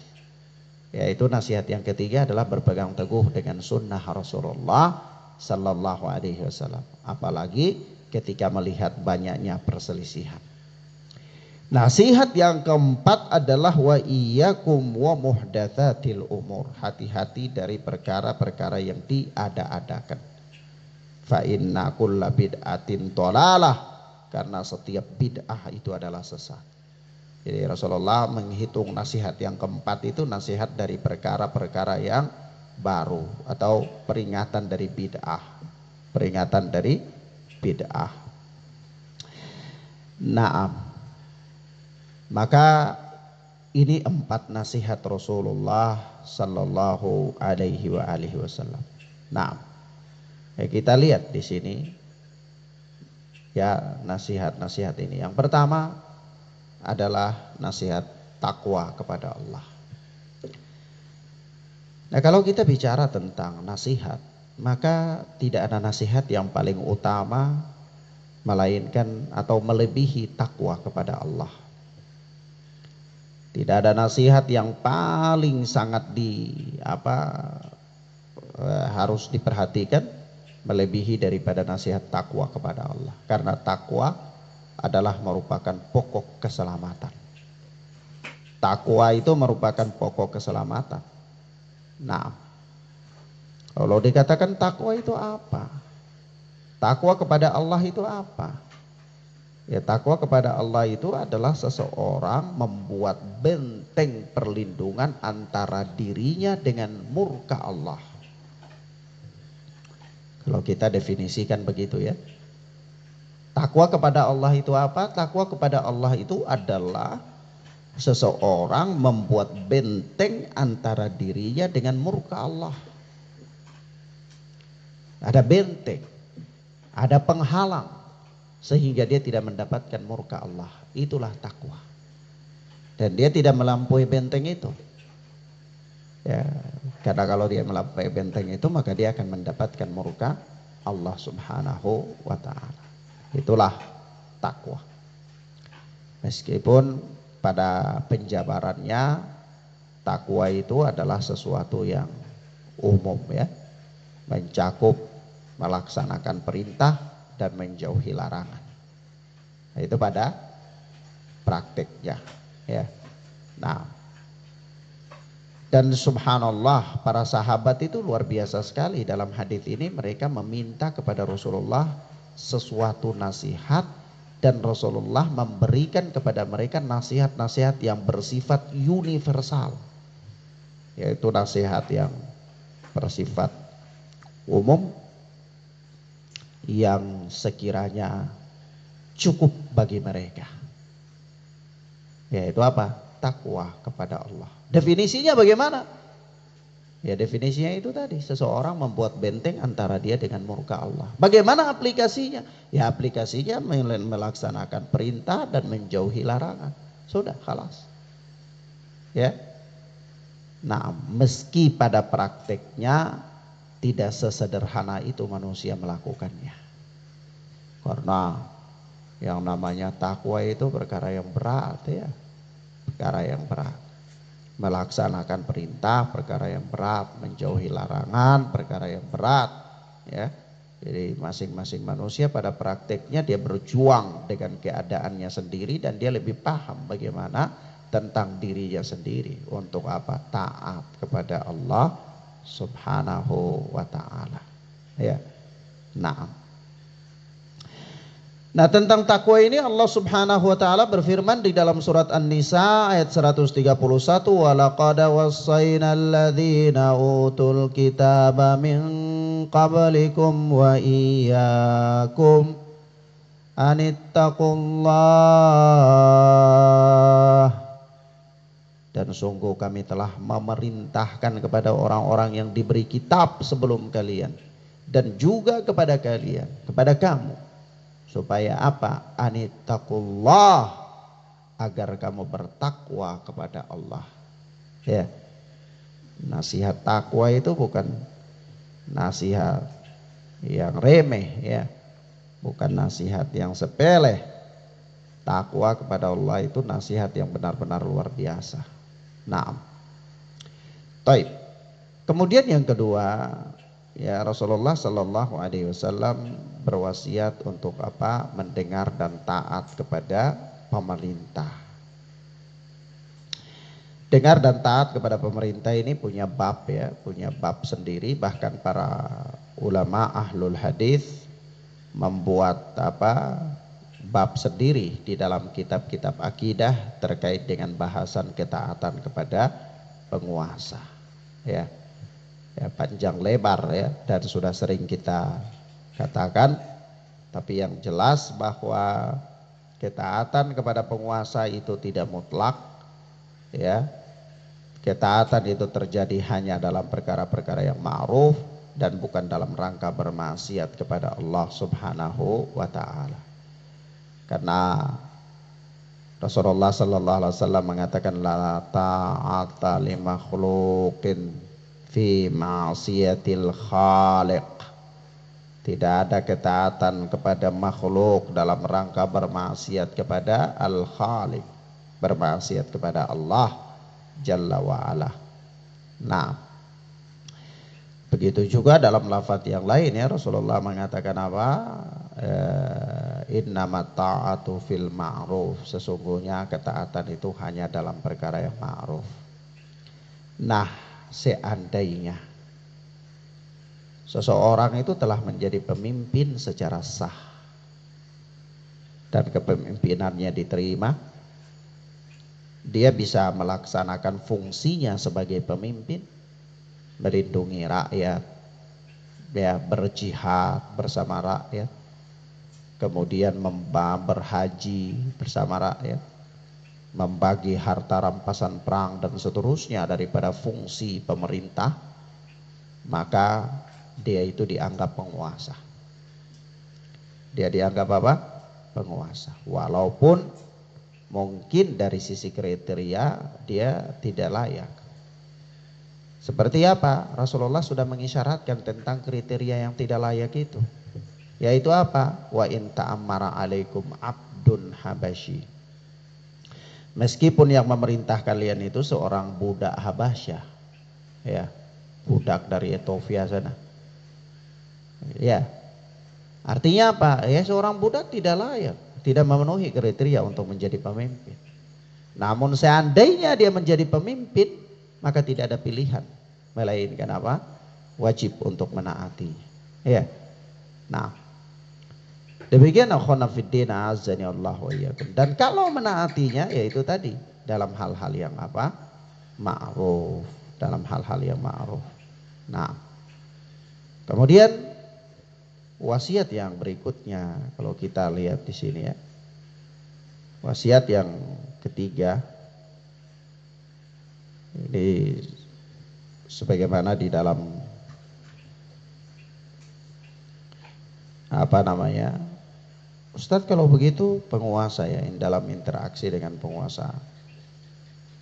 Speaker 1: Yaitu nasihat yang ketiga adalah berpegang teguh dengan sunnah Rasulullah sallallahu alaihi wasallam, apalagi ketika melihat banyaknya perselisihan. Nasihat yang keempat adalah wa iyyakum wa muhdatsatil umur. Hati-hati dari perkara-perkara yang diada-adakan. Fa inna kulla bid'atin dhalalah, karena setiap bid'ah itu adalah sesat. Jadi Rasulullah menghitung nasihat yang keempat itu nasihat dari perkara-perkara yang baru atau peringatan dari bid'ah. Peringatan dari bid'ah. Naam. Maka ini 4 nasihat Rasulullah sallallahu alaihi wasallam. Nah, kita lihat di sini ya nasihat-nasihat ini. Yang pertama adalah nasihat takwa kepada Allah. Nah, kalau kita bicara tentang nasihat, maka tidak ada nasihat yang paling utama melainkan atau melebihi takwa kepada Allah. Tidak ada nasihat yang paling sangat harus diperhatikan melebihi daripada nasihat takwa kepada Allah. Karena takwa adalah merupakan pokok keselamatan. Takwa itu merupakan pokok keselamatan. Nah, kalau dikatakan takwa itu apa? Takwa kepada Allah itu apa? Ya, takwa kepada Allah itu adalah seseorang membuat benteng perlindungan antara dirinya dengan murka Allah. Kalau kita definisikan begitu ya. Takwa kepada Allah itu apa? Takwa kepada Allah itu adalah seseorang membuat benteng antara dirinya dengan murka Allah. Ada benteng, ada penghalang, sehingga dia tidak mendapatkan murka Allah. Itulah takwa. Dan dia tidak melampaui benteng itu. Ya, karena kalau dia melampaui benteng itu, maka dia akan mendapatkan murka Allah subhanahu wa ta'ala. Itulah takwa. Meskipun pada penjabarannya takwa itu adalah sesuatu yang umum ya. Mencakup melaksanakan perintah dan menjauhi larangan. Nah, itu pada prakteknya. Ya. Nah, dan subhanallah para sahabat itu luar biasa sekali dalam hadis ini, mereka meminta kepada Rasulullah sesuatu nasihat dan Rasulullah memberikan kepada mereka nasihat-nasihat yang bersifat universal, yaitu nasihat yang bersifat umum yang sekiranya cukup bagi mereka, yaitu apa? Takwa kepada Allah. Definisinya bagaimana? Ya definisinya itu tadi, seseorang membuat benteng antara dia dengan murka Allah. Bagaimana aplikasinya? Ya aplikasinya melaksanakan perintah dan menjauhi larangan. Sudah, khalas. Ya. Nah, meski pada prakteknya tidak sesederhana itu manusia melakukannya. Karena yang namanya takwa itu perkara yang berat ya. Perkara yang berat. Melaksanakan perintah perkara yang berat, menjauhi larangan perkara yang berat ya. Jadi masing-masing manusia pada prakteknya dia berjuang dengan keadaannya sendiri dan dia lebih paham bagaimana tentang dirinya sendiri untuk apa? Taat kepada Allah Subhanahu wa taala. Ya. Nah, tentang takwa ini Allah Subhanahu wa taala berfirman di dalam surat An-Nisa ayat 131, wa laqad wassaynal ladzina utul kitaba min qablikum wa iyyakum anittaqullah. Dan sungguh kami telah memerintahkan kepada orang-orang yang diberi kitab sebelum kalian dan juga kepada kalian, kepada kamu, supaya apa? Anittaqullah, agar kamu bertakwa kepada Allah. Ya. Nasihat takwa itu bukan nasihat yang remeh ya. Bukan nasihat yang sepele. Takwa kepada Allah itu nasihat yang benar-benar luar biasa. Naam. Taib. Kemudian yang kedua, ya Rasulullah Sallallahu Alaihi Wasallam berwasiat untuk apa? Mendengar dan taat kepada pemerintah. Dengar dan taat kepada pemerintah ini punya bab ya, punya bab sendiri. Bahkan para ulama ahlul hadis membuat apa? Bab sendiri di dalam kitab-kitab akidah terkait dengan bahasan ketaatan kepada penguasa. Ya. Ya, panjang lebar ya, dan sudah sering kita katakan, tapi yang jelas bahwa ketaatan kepada penguasa itu tidak mutlak ya. Ketaatan itu terjadi hanya dalam perkara-perkara yang ma'ruf dan bukan dalam rangka bermaksiat kepada Allah Subhanahu wa taala. Karena Rasulullah sallallahu alaihi wasallam mengatakan la ta'ata li makhluqin fi ma'siyatil khaliq. Tidak ada ketaatan kepada makhluk dalam rangka bermaksiat kepada al-khaliq, bermaksiat kepada Allah Jalla wa ala. Nah, begitu juga dalam lafaz yang lain ya, Rasulullah mengatakan apa? Innamat ta'atu fil ma'ruf. Sesungguhnya ketaatan itu hanya dalam perkara yang ma'ruf. Nah, seandainya seseorang itu telah menjadi pemimpin secara sah dan kepemimpinannya diterima, dia bisa melaksanakan fungsinya sebagai pemimpin, melindungi rakyat, ya, berjihad bersama rakyat, kemudian berhaji bersama rakyat, membagi harta rampasan perang dan seterusnya daripada fungsi pemerintah, maka dia itu dianggap penguasa. Dia dianggap apa? Penguasa. Walaupun mungkin dari sisi kriteria dia tidak layak. Seperti apa? Rasulullah sudah mengisyaratkan tentang kriteria yang tidak layak itu. Yaitu apa? Wa in ta'ammara alaikum abdun habasyi. Meskipun yang memerintah kalian itu seorang budak Habasyah, ya, budak dari Ethiopia sana, ya, artinya apa? Ya, seorang budak tidak layak, tidak memenuhi kriteria untuk menjadi pemimpin. Namun seandainya dia menjadi pemimpin, maka tidak ada pilihan melainkan apa? Wajib untuk menaati. Ya. Nah, demikian akhwana fiddin azani Allah wa iyyakum. Dan kalau menaatinya yaitu tadi dalam hal-hal yang apa? Ma'ruf, dalam hal-hal yang ma'ruf. Nah, kemudian wasiat yang berikutnya kalau kita lihat di sini ya. Wasiat yang ketiga ini sebagaimana di dalam apa namanya? Ustadz, kalau begitu penguasa ya, dalam interaksi dengan penguasa.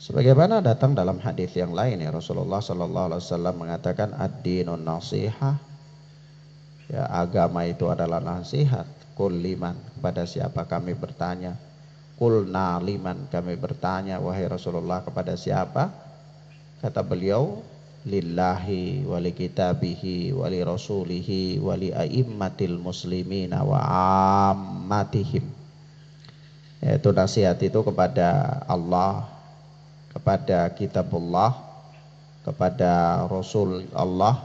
Speaker 1: Sebagaimana datang dalam hadis yang lain ya, Rasulullah sallallahu alaihi wasallam mengatakan ad-dinun nasihah. Ya, agama itu adalah nasihat. Qul liman, kepada siapa kami bertanya? Qulna liman, kami bertanya wahai Rasulullah kepada siapa? Kata beliau, lillahi wali kitabihi wali rasulihi wali aimmatil muslimina wa ammatihim. Yaitu nasihat itu kepada Allah, kepada kitabullah, kepada Rasul Allah,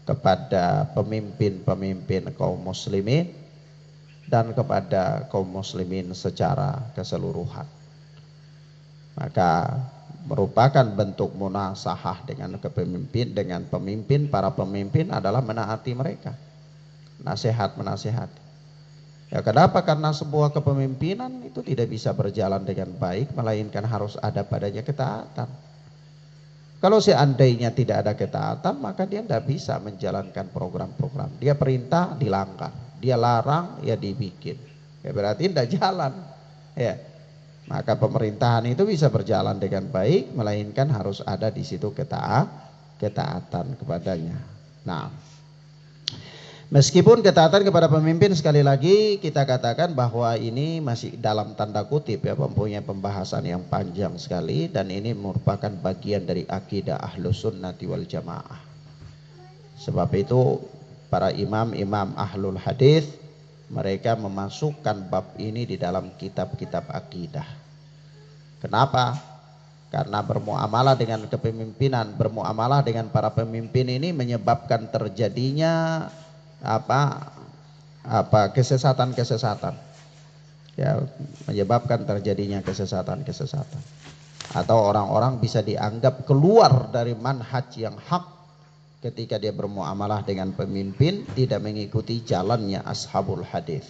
Speaker 1: kepada pemimpin-pemimpin kaum muslimin, dan kepada kaum muslimin secara keseluruhan. Maka merupakan bentuk munasahah dengan kepemimpin, dengan pemimpin, para pemimpin adalah menaati mereka, nasihat menasihati. Ya, kenapa? Karena sebuah kepemimpinan itu tidak bisa berjalan dengan baik melainkan harus ada padanya ketaatan. Kalau seandainya tidak ada ketaatan, maka dia tidak bisa menjalankan program-program. Dia perintah dilanggar, dia larang ya dibikin. Ya berarti tidak jalan. Ya. Maka pemerintahan itu bisa berjalan dengan baik melainkan harus ada di situ ketaatan kepadanya. Nah, meskipun ketaatan kepada pemimpin sekali lagi kita katakan bahwa ini masih dalam tanda kutip ya, mempunyai pembahasan yang panjang sekali, dan ini merupakan bagian dari akidah Ahlus Sunnati wal Jamaah. Sebab itu para imam-imam Ahlul Hadis mereka memasukkan bab ini di dalam kitab-kitab akidah. Kenapa? Karena bermuamalah dengan kepemimpinan, bermuamalah dengan para pemimpin ini menyebabkan terjadinya kesesatan-kesesatan. Ya, menyebabkan terjadinya kesesatan-kesesatan. Atau orang-orang bisa dianggap keluar dari manhaj yang hak ketika dia bermuamalah dengan pemimpin tidak mengikuti jalannya ashabul hadis.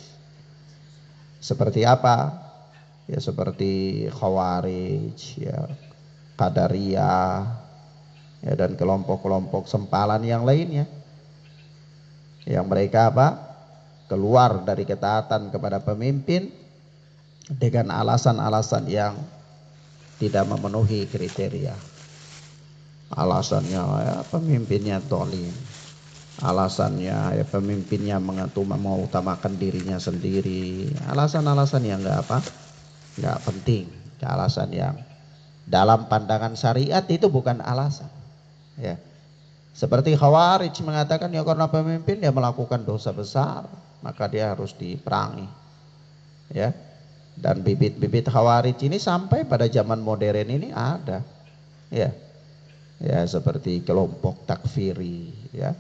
Speaker 1: Seperti apa? Ya seperti Khawarij, ya Qadariyah, ya dan kelompok-kelompok sempalan yang lainnya. Yang mereka apa? Keluar dari ketaatan kepada pemimpin dengan alasan-alasan yang tidak memenuhi kriteria. Alasannya ya pemimpinnya zalim, alasannya ya pemimpinnya mengutamakan dirinya sendiri, alasan-alasan yang nggak penting, alasan yang dalam pandangan syariat itu bukan alasan. Ya, seperti Khawarij mengatakan ya karena pemimpin dia melakukan dosa besar maka dia harus diperangi. Ya, dan bibit-bibit Khawarij ini sampai pada zaman modern ini ada. Ya. Ya seperti kelompok takfiri ya,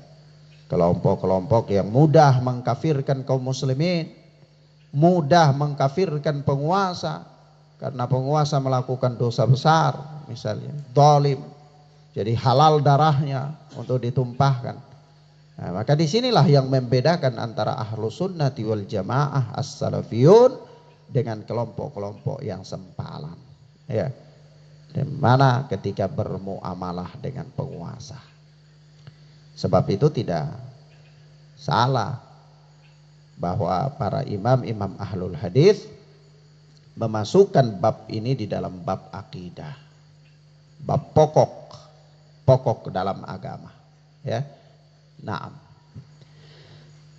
Speaker 1: kelompok-kelompok yang mudah mengkafirkan kaum muslimin, mudah mengkafirkan penguasa karena penguasa melakukan dosa besar misalnya zalim, jadi halal darahnya untuk ditumpahkan. Nah, maka disinilah yang membedakan antara Ahlus Sunnati wal Jamaah as-salafiyun dengan kelompok-kelompok yang sempalan ya. Di mana ketika bermuamalah dengan penguasa. Sebab itu tidak salah bahwa para imam-imam Ahlul Hadis memasukkan bab ini di dalam bab akidah. Bab pokok dalam agama, ya. Naam.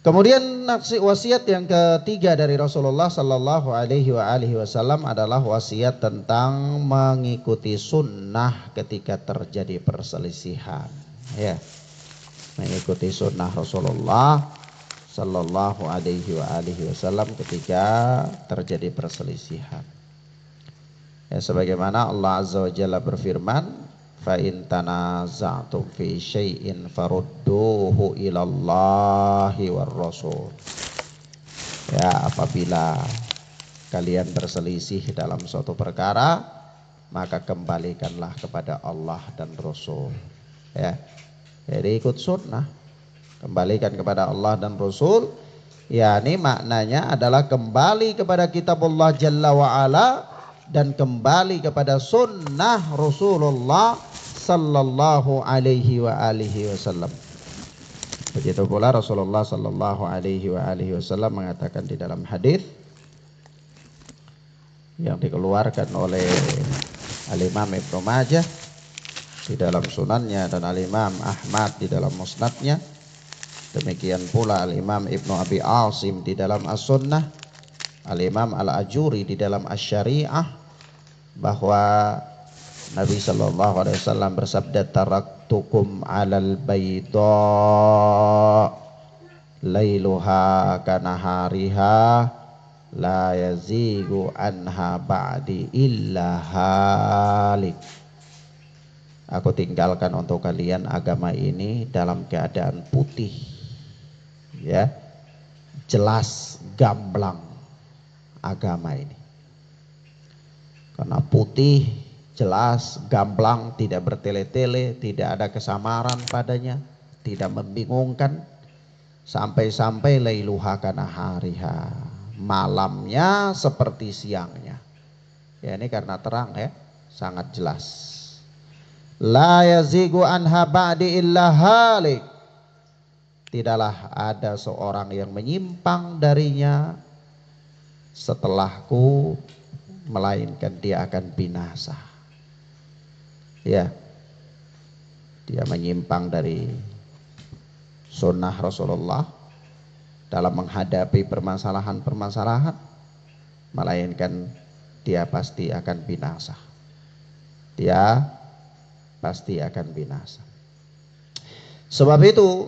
Speaker 1: Kemudian wasiat yang ketiga dari Rasulullah sallallahu alaihi wasallam adalah wasiat tentang mengikuti sunnah ketika terjadi perselisihan. Ya, mengikuti sunnah Rasulullah sallallahu alaihi wasallam ketika terjadi perselisihan. Ya, sebagaimana Allah Azza wa Jalla berfirman, fa in tanaza'tum fi syai'in farudduhu ilallahi war rasul. Ya, apabila kalian berselisih dalam suatu perkara, maka kembalikanlah kepada Allah dan Rasul. Ya, jadi ikut sunnah, kembalikan kepada Allah dan Rasul. Ya, ini maknanya adalah kembali kepada kitab Allah Jalla wa'ala dan kembali kepada sunnah Rasulullah sallallahu alaihi wa alihi wasallam. Begitu pula Rasulullah sallallahu alaihi wa alihi wasallam mengatakan di dalam hadis yang dikeluarkan oleh Al-Imam Ibnu Majah di dalam sunannya dan Al-Imam Ahmad di dalam musnadnya, demikian pula Al-Imam Ibnu Abi Asim di dalam As-Sunnah, Al-Imam Al-Ajuri di dalam Asy-Syari'ah, bahwa Nabi sallallahu alaihi wasallam bersabda, taraktukum 'alal bayda lailuha kanahariha la yazigu anha ba'di illa halik. Aku tinggalkan untuk kalian agama ini dalam keadaan putih, ya, jelas, gamblang agama ini. Karena putih, jelas, gamblang, tidak bertele-tele, tidak ada kesamaran padanya, tidak membingungkan, sampai-sampai lailuha kanahariha, malamnya seperti siangnya. Ya, ini karena terang, ya, sangat jelas. La yazigu anha ba'di illa halik. Tidaklah ada seorang yang menyimpang darinya setelahku, melainkan dia akan binasa. Ya, dia menyimpang dari sunnah Rasulullah dalam menghadapi permasalahan-permasalahan, melainkan dia pasti akan binasa. Dia pasti akan binasa. Sebab itu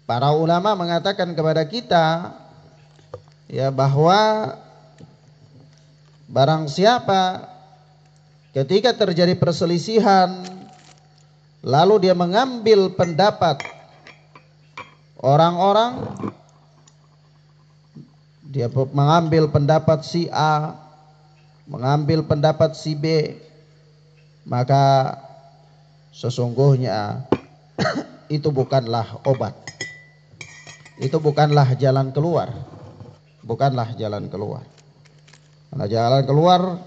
Speaker 1: para ulama mengatakan kepada kita, ya, bahwa barang siapa ketika terjadi perselisihan lalu dia mengambil pendapat orang-orang, dia mengambil pendapat si A, mengambil pendapat si B, maka sesungguhnya itu bukanlah obat, itu bukanlah jalan keluar, bukanlah jalan keluar. Karena jalan keluar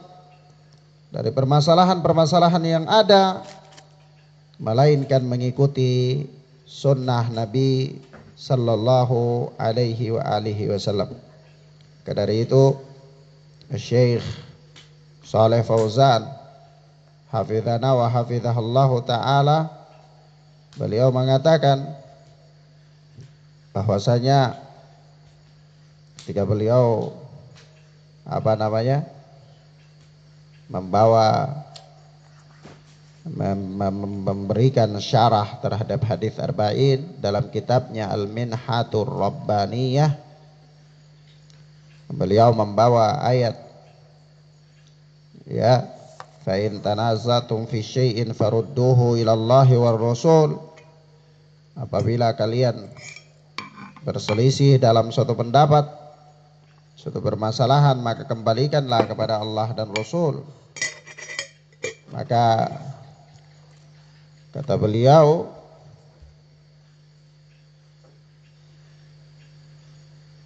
Speaker 1: dari permasalahan-permasalahan yang ada melainkan mengikuti sunnah Nabi sallallahu alaihi wa alihi wasallam. Dari itu Syekh Shalih Fauzan hafizana wa hafizahullahu taala, beliau mengatakan bahwasanya ketika beliau memberikan syarah terhadap hadis arba'in dalam kitabnya Al-Minhatur Rabbaniyah, beliau membawa ayat, ya, fa in tanazatum fi syai'in farudduhu ilallahi war rasul. Apabila kalian berselisih dalam suatu pendapat, suatu permasalahan, maka kembalikanlah kepada Allah dan Rasul. Maka kata beliau,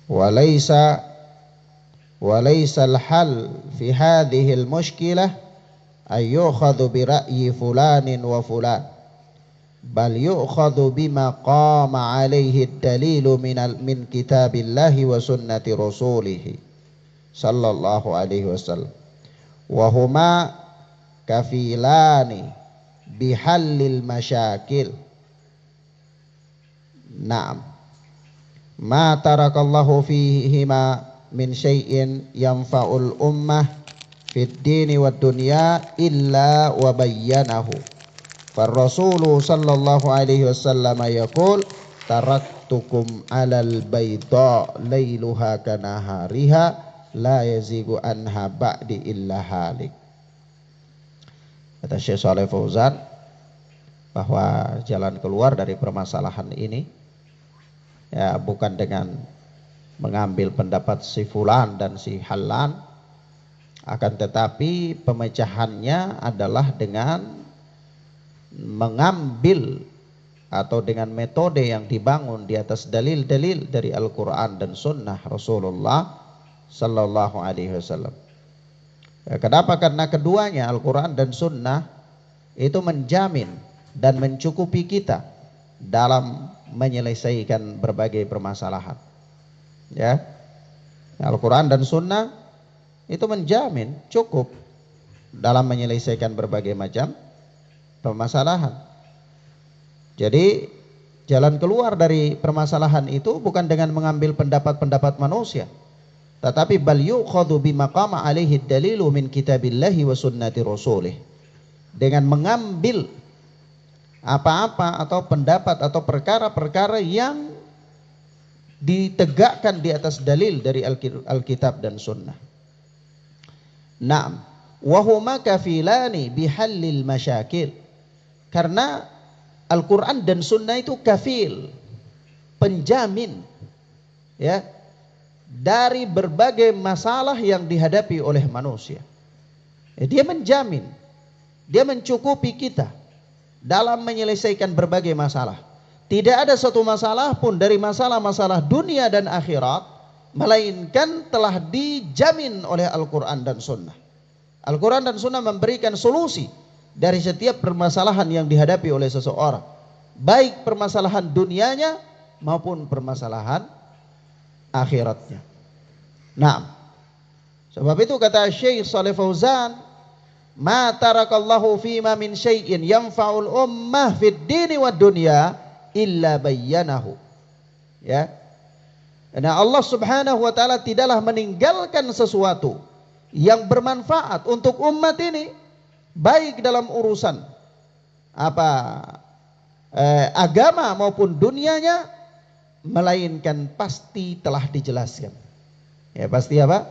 Speaker 1: walaysa al-hal fi hadhihi al-mushkilah ay yu'khadhu bi ra'yi fulanin wa fulan, bal yu'khadhu bima qama alaihi ad-dalilu min kitabillahi wa sunnati rasulih sallallahu alaihi wasallam, wa huma kafilani bihallil masyakil. Naam, ma tarakallahu fihima min syai'in yanfa'ul ummah fid dini wad dunya illa wa bayyanahu. Farrasulu sallallahu alaihi wasallam yaqul taraktukum alal bayda lailuha kanahariha la yazigu anha ba'di illa halik. Kata Syekh Shalih Fauzan bahwa jalan keluar dari permasalahan ini ya bukan dengan mengambil pendapat si fulan dan si halan, akan tetapi pemecahannya adalah dengan mengambil atau dengan metode yang dibangun di atas dalil-dalil dari Al-Quran dan Sunnah Rasulullah Sallallahu Alaihi Wasallam. Ya, kenapa? Karena keduanya Al-Quran dan Sunnah itu menjamin dan mencukupi kita dalam menyelesaikan berbagai permasalahan. Ya, Al-Quran dan Sunnah itu menjamin cukup dalam menyelesaikan berbagai macam permasalahan. Jadi jalan keluar dari permasalahan itu bukan dengan mengambil pendapat-pendapat manusia, tetapi bal yukhadhu bima qama alaihi dalilu min kitabillahi wa sunnati rasulih, dengan mengambil apa-apa atau pendapat atau perkara-perkara yang ditegakkan di atas dalil dari Alkitab dan Sunnah. Naam, wa huma kafilani bihallil masyakil. Karena Al-Quran dan Sunnah itu kafil, penjamin ya dari berbagai masalah yang dihadapi oleh manusia. Ya, dia menjamin, dia mencukupi kita dalam menyelesaikan berbagai masalah. Tidak ada satu masalah pun dari masalah-masalah dunia dan akhirat melainkan telah dijamin oleh Al-Quran dan Sunnah. Al-Quran dan Sunnah memberikan solusi dari setiap permasalahan yang dihadapi oleh seseorang, baik permasalahan dunianya maupun permasalahan akhiratnya. Nah, sebab itu kata Syekh Shalih Fauzan, ma tarakallahu fima min syai'in yanfa'ul ummah fid dini wad dunya illa bayyanahu. Ya. Karena Allah Subhanahu wa taala tidaklah meninggalkan sesuatu yang bermanfaat untuk umat ini, baik dalam urusan agama maupun dunianya, melainkan pasti telah dijelaskan. Ya, pasti apa?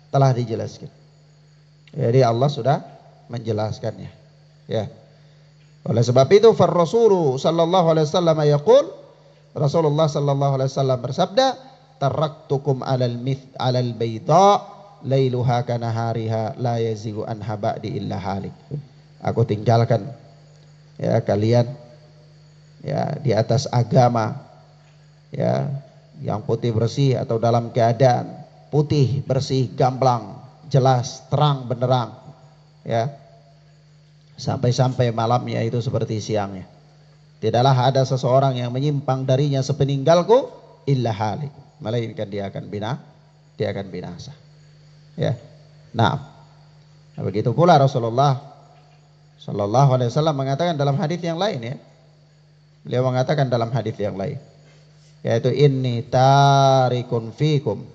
Speaker 1: Telah dijelaskan. Jadi Allah sudah menjelaskannya. Ya. Oleh sebab itu Rasulullah sallallahu alaihi wasallam yaqul, Rasulullah sallallahu alaihi wasallam bersabda, taraktukum alal bayda lailuha kanahariha la yazigu anha ba'di illa halik. Aku tinggalkan ya kalian ya di atas agama ya yang putih bersih atau dalam keadaan putih bersih gamblang jelas terang benderang ya, sampai-sampai malamnya itu seperti siangnya. Tidaklah ada seseorang yang menyimpang darinya sepeninggalku illa halik, melainkan dia akan binasa. Ya. Nah, begitu pula Rasulullah sallallahu alaihi wasallam mengatakan dalam hadis yang lain ya. Beliau mengatakan dalam hadis yang lain, yaitu inni tarikun fikum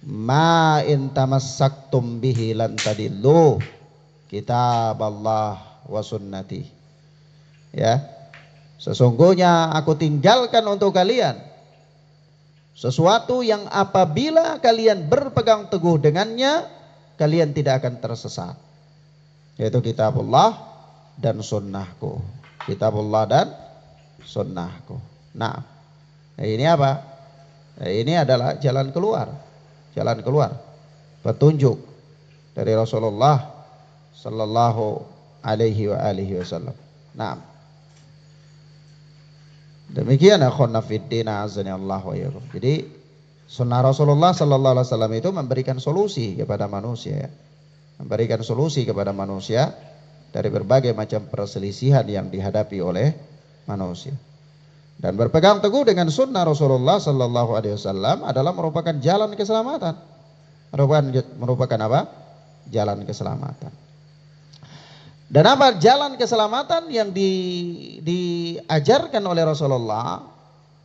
Speaker 1: ma in tamassaktum bihi lan tadillu kitaballah wa sunnati. Ya. Sesungguhnya aku tinggalkan untuk kalian sesuatu yang apabila kalian berpegang teguh dengannya, kalian tidak akan tersesat. Yaitu kitabullah dan sunnahku. Kitabullah dan sunnahku. Nah, ini apa? Ini adalah jalan keluar. Jalan keluar. Petunjuk dari Rasulullah sallallahu alaihi wasallam. Nah, demikian akhwana fiddin azani Allah wa iyyakum. Jadi sunnah Rasulullah sallallahu alaihi wasallam itu memberikan solusi kepada manusia ya. Memberikan solusi kepada manusia dari berbagai macam perselisihan yang dihadapi oleh manusia. Dan berpegang teguh dengan sunnah Rasulullah sallallahu alaihi wasallam adalah merupakan jalan keselamatan. Merupakan apa? Jalan keselamatan. Dan apa jalan keselamatan yang diajarkan oleh Rasulullah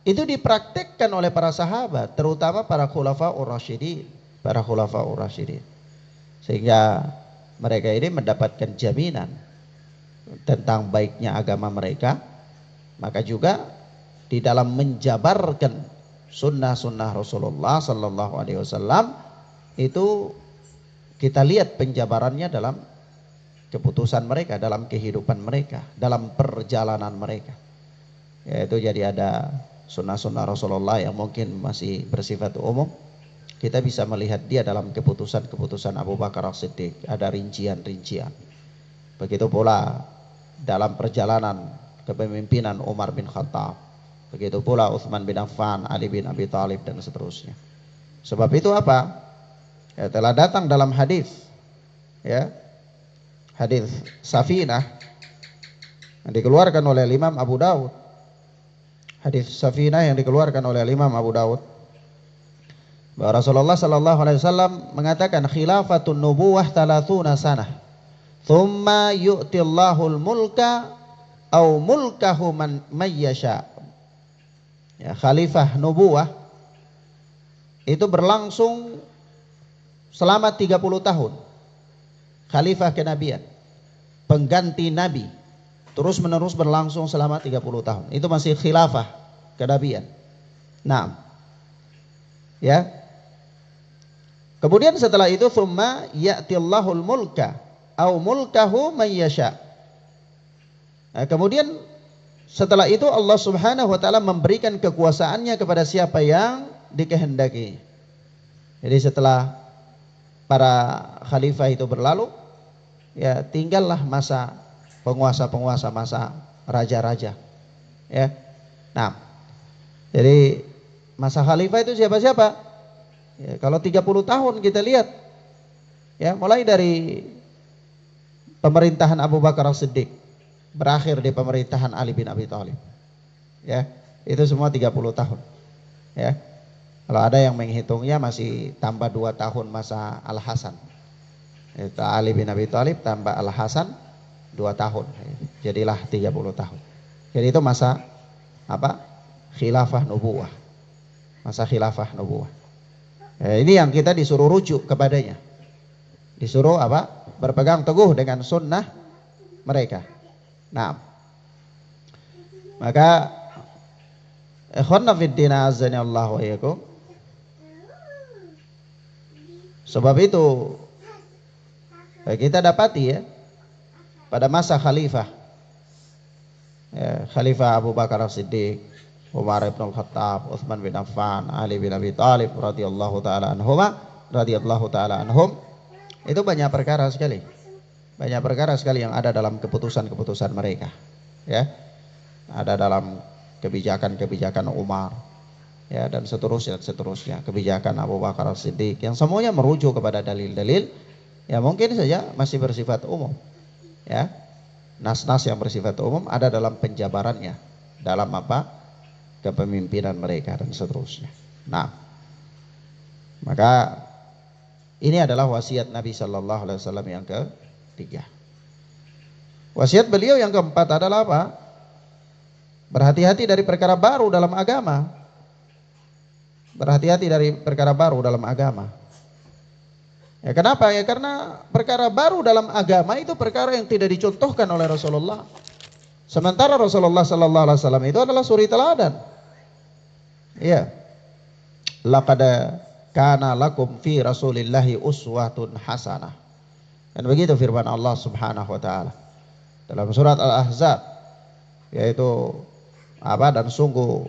Speaker 1: itu dipraktikkan oleh para sahabat, terutama para khulafaur rasyidin, sehingga mereka ini mendapatkan jaminan tentang baiknya agama mereka. Maka juga di dalam menjabarkan sunnah-sunnah Rasulullah sallallahu alaihi wasallam, itu kita lihat penjabarannya dalam keputusan mereka, dalam kehidupan mereka, dalam perjalanan mereka. Yaitu jadi ada sunnah-sunnah Rasulullah yang mungkin masih bersifat umum. Kita bisa melihat dia dalam keputusan-keputusan Abu Bakar As-Siddiq, ada rincian-rincian. Begitu pula dalam perjalanan kepemimpinan Umar bin Khattab, begitu pula Utsman bin Affan, Ali bin Abi Thalib dan seterusnya. Sebab itu apa? Ya, telah datang dalam hadis, ya, hadis Safinah yang dikeluarkan oleh Imam Abu Daud. Hadis Safinah yang dikeluarkan oleh Imam Abu Daud, bahwa Rasulullah sallallahu alaihi wasallam mengatakan khilafatun nubuwah 30 sanah. Tsumma yu'tillahul mulka au mulkahu man yasha. Ya, khalifah nubuwah itu berlangsung selama 30 tahun. Khalifah kenabian, pengganti nabi, terus menerus berlangsung selama 30 tahun. Itu masih khilafah kenabian. Nah, ya. Kemudian setelah itu tsumma ya'tillahul mulka au mulkahu man yasha. Nah, kemudian setelah itu Allah Subhanahu wa taala memberikan kekuasaannya kepada siapa yang dikehendaki. Jadi setelah para khalifah itu berlalu, ya tinggallah masa penguasa-penguasa, masa raja-raja. Ya. Nah, jadi masa khalifah itu siapa-siapa? Ya, kalau 30 tahun kita lihat, ya mulai dari pemerintahan Abu Bakar As-Siddiq berakhir di pemerintahan Ali bin Abi Thalib. Ya, itu semua 30 tahun. Ya. Kalau ada yang menghitungnya masih tambah 2 tahun masa Al-Hasan. Itu Ali bin Abi Thalib tambah Al-Hasan 2 tahun. Jadilah 30 tahun. Jadi itu masa apa? Khilafah nubuwah. Masa khilafah nubuwah. Ya, ini yang kita disuruh rujuk kepadanya. Disuruh apa? Berpegang teguh dengan sunnah mereka. Nah, maka ikhwanna fiddin azani Allah wa iyyakum. Sebab itu kita dapati ya pada masa khalifah, ya, Khalifah Abu Bakar As-Siddiq, Umar bin Khattab, Utsman bin Affan, Ali bin Abi Thalib radhiyallahu taala anhum, itu banyak perkara sekali. Banyak perkara sekali yang ada dalam keputusan-keputusan mereka. Ya. Ada dalam kebijakan-kebijakan Umar, ya, dan seterusnya, kebijakan Abu Bakar As-Siddiq yang semuanya merujuk kepada dalil-dalil ya mungkin saja masih bersifat umum. Ya. Nas-nas yang bersifat umum ada dalam penjabarannya, dalam apa? Kepemimpinan mereka dan seterusnya. Nah, maka ini adalah wasiat Nabi Shallallahu Alaihi Wasallam yang ketiga. Wasiat beliau yang keempat adalah apa? Berhati-hati dari perkara baru dalam agama. Berhati-hati dari perkara baru dalam agama. Ya, kenapa? Ya karena perkara baru dalam agama itu perkara yang tidak dicontohkan oleh Rasulullah. Sementara Rasulullah Sallallahu Alaihi Wasallam itu adalah suri teladan. Ya, laqad kana lakum fi Rasulillahi uswatun hasanah. Dan begitu firman Allah Subhanahu wa taala dalam surat Al-Ahzab, yaitu apa? Dan sungguh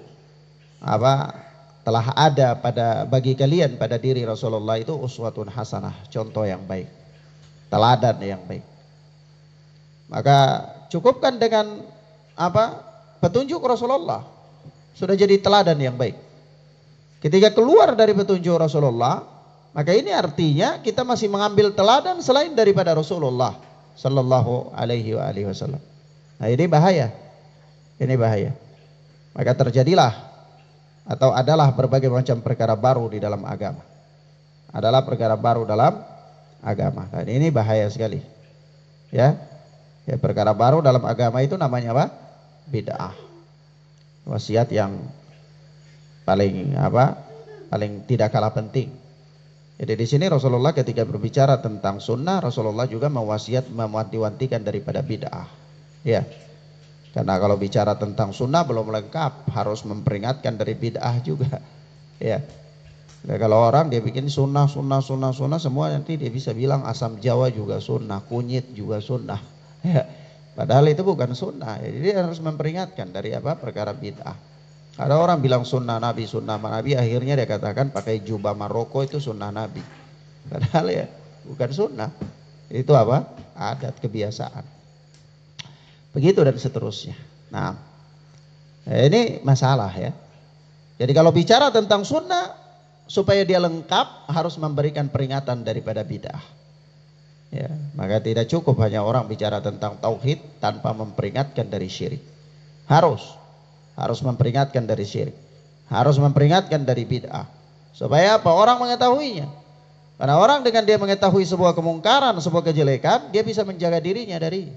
Speaker 1: apa? Telah ada bagi kalian pada diri Rasulullah itu uswatun hasanah, contoh yang baik, teladan yang baik. Maka cukupkan dengan apa? Petunjuk Rasulullah, sudah jadi teladan yang baik. Ketika keluar dari petunjuk Rasulullah, maka ini artinya kita masih mengambil teladan selain daripada Rasulullah Sallallahu Alaihi Wasallam. Nah, ini bahaya. Ini bahaya. Maka terjadilah atau adalah berbagai macam perkara baru di dalam agama. Adalah perkara baru dalam agama. Dan ini bahaya sekali. Ya. Ya, perkara baru dalam agama itu namanya apa? Bid'ah. Wasiat yang paling tidak kalah penting. Jadi di sini Rasulullah ketika berbicara tentang sunnah, Rasulullah juga mewanti-wantikan daripada bid'ah. Ya. Karena kalau bicara tentang sunnah belum lengkap, harus memperingatkan dari bid'ah juga. Ya. Nah, kalau orang dia bikin sunnah semua, nanti dia bisa bilang asam jawa juga sunnah, kunyit juga sunnah. Ya. Padahal itu bukan sunnah. Jadi dia harus memperingatkan dari apa? Perkara bid'ah. Ada orang bilang sunnah Nabi, akhirnya dia katakan pakai jubah Maroko itu sunnah Nabi. Padahal ya bukan sunnah. Itu apa? Adat, kebiasaan. Begitu dan seterusnya. Nah, ini masalah ya. Jadi kalau bicara tentang sunnah, supaya dia lengkap harus memberikan peringatan daripada bid'ah. Ya, maka tidak cukup hanya orang bicara tentang tauhid tanpa memperingatkan dari syirik. Harus memperingatkan dari syirik. Harus memperingatkan dari bid'ah. Supaya apa? Orang mengetahuinya. Karena orang dengan dia mengetahui sebuah kemungkaran, sebuah kejelekan, dia bisa menjaga dirinya dari.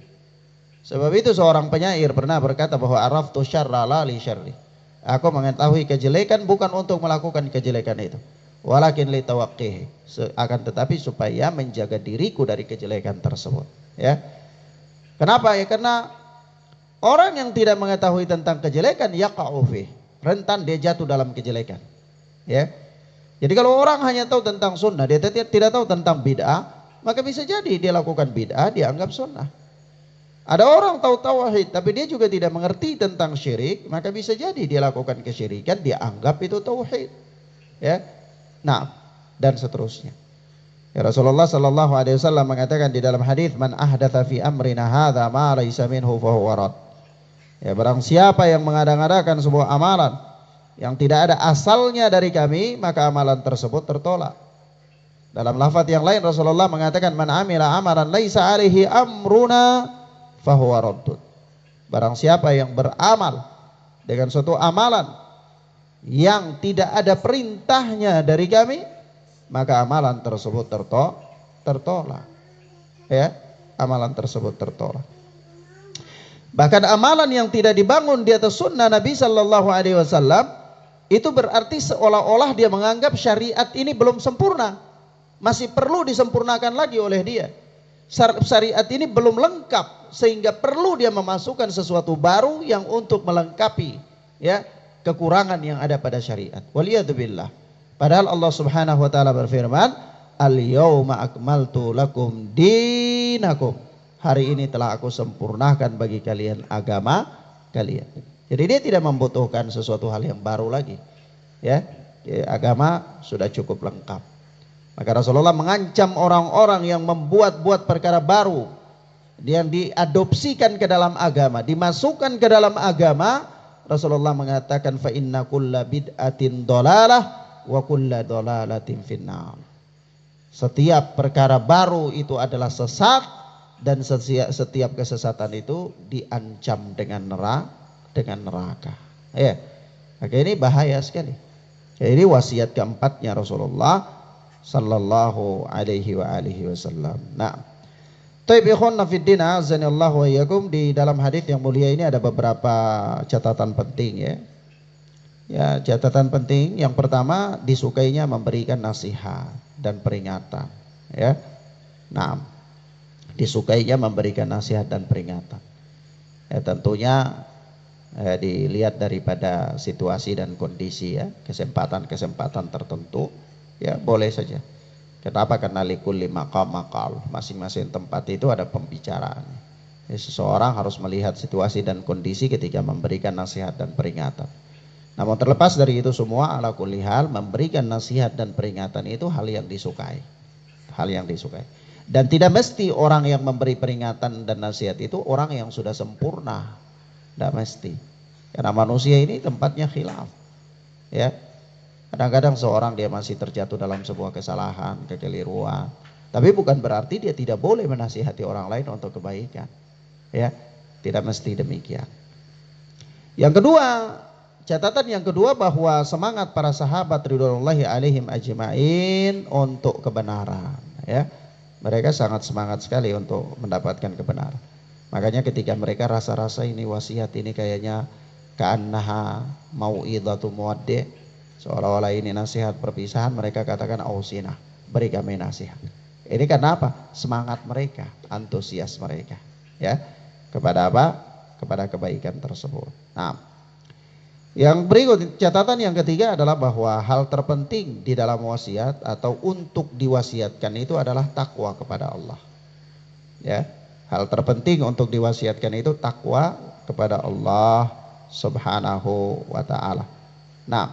Speaker 1: Sebab itu seorang penyair pernah berkata bahwa araftu syarra la li syarri. Aku mengetahui kejelekan bukan untuk melakukan kejelekan itu, walakin li tawaqqihi, akan tetapi supaya menjaga diriku dari kejelekan tersebut, ya. Kenapa? Ya karena orang yang tidak mengetahui tentang kejelekan yaqa'u fi, rentan dia jatuh dalam kejelekan, ya. Jadi kalau orang hanya tahu tentang sunnah, dia tidak tahu tentang bid'ah, maka bisa jadi dia lakukan bid'ah dianggap sunnah. Ada orang tahu tauhid tapi dia juga tidak mengerti tentang syirik, maka bisa jadi dia lakukan kesyirikan, dia anggap itu tauhid. Ya. Nah, dan seterusnya. Ya, Rasulullah sallallahu alaihi wasallam mengatakan di dalam hadis, "Man ahdatsa fi amrina hadza ma laysa minhu fa huwa rad." Ya, barang siapa yang mengada-ngadakan sebuah amalan yang tidak ada asalnya dari kami, maka amalan tersebut tertolak. Dalam lafaz yang lain Rasulullah mengatakan, "Man amila amalan laisa alaihi amruna fahuwa raddun." Barang siapa yang beramal dengan suatu amalan yang tidak ada perintahnya dari kami, maka amalan tersebut tertolak. Ya, amalan tersebut tertolak. Bahkan amalan yang tidak dibangun di atas sunnah Nabi sallallahu alaihi wasallam, itu berarti seolah-olah dia menganggap syariat ini belum sempurna, masih perlu disempurnakan lagi oleh dia. Syariat ini belum lengkap sehingga perlu dia memasukkan sesuatu baru yang untuk melengkapi, ya, kekurangan yang ada pada syariat. Waliyadzubillah. Padahal Allah Subhanahu wa taala berfirman, "Al-yauma akmaltu lakum dinakum." Hari ini telah aku sempurnakan bagi kalian agama kalian. Jadi dia tidak membutuhkan sesuatu hal yang baru lagi. Ya, agama sudah cukup lengkap. Maka Rasulullah mengancam orang-orang yang membuat-buat perkara baru yang diadopsikan ke dalam agama, dimasukkan ke dalam agama. Rasulullah mengatakan, fa inna kulla bid'atin dolalah wa kulla dolalatin finnar. Setiap perkara baru itu adalah sesat, dan setiap kesesatan itu diancam dengan neraka. Ya, maka ini bahaya sekali. Jadi wasiat keempatnya Rasulullah sallallahu alaihi wa alihi wasallam. Nah, taib ikhwanna fiddin azanillahu wa iyyakum, di dalam hadis yang mulia ini ada beberapa catatan penting ya. Ya, catatan penting yang pertama, disukainya memberikan nasihat dan peringatan ya. Nah, disukainya memberikan nasihat dan peringatan. Ya, tentunya dilihat daripada situasi dan kondisi ya, kesempatan-kesempatan tertentu. Ya boleh saja. Kenapa? Karena likulli maqam maqal, masing-masing tempat itu ada pembicaraan. Ya, seseorang harus melihat situasi dan kondisi ketika memberikan nasihat dan peringatan. Namun terlepas dari itu semua, ala kulli hal, memberikan nasihat dan peringatan itu hal yang disukai. Hal yang disukai. Dan tidak mesti orang yang memberi peringatan dan nasihat itu orang yang sudah sempurna. Tidak mesti. Karena manusia ini tempatnya khilaf. Ya. Kadang-kadang seorang dia masih terjatuh dalam sebuah kesalahan, kekeliruan. Tapi bukan berarti dia tidak boleh menasihati orang lain untuk kebaikan. Ya, tidak mesti demikian. Yang kedua, catatan yang kedua, bahwa semangat para sahabat ridwanullahi alaihim ajma'in untuk kebenaran. Ya, mereka sangat semangat sekali untuk mendapatkan kebenaran. Makanya ketika mereka rasa-rasa ini wasiat ini kayaknya ka'annaha mau'idhatu muwaddi', seolah-olah ini nasihat perpisahan, mereka katakan ausina, beri kami nasihat. Ini karena apa? Semangat mereka, antusias mereka, ya, kepada apa? Kepada kebaikan tersebut. Nah, Yang berikut, catatan yang ketiga adalah bahwa hal terpenting di dalam wasiat atau untuk diwasiatkan itu adalah takwa kepada Allah. Ya, hal terpenting untuk diwasiatkan itu takwa kepada Allah Subhanahu wa taala. Nah,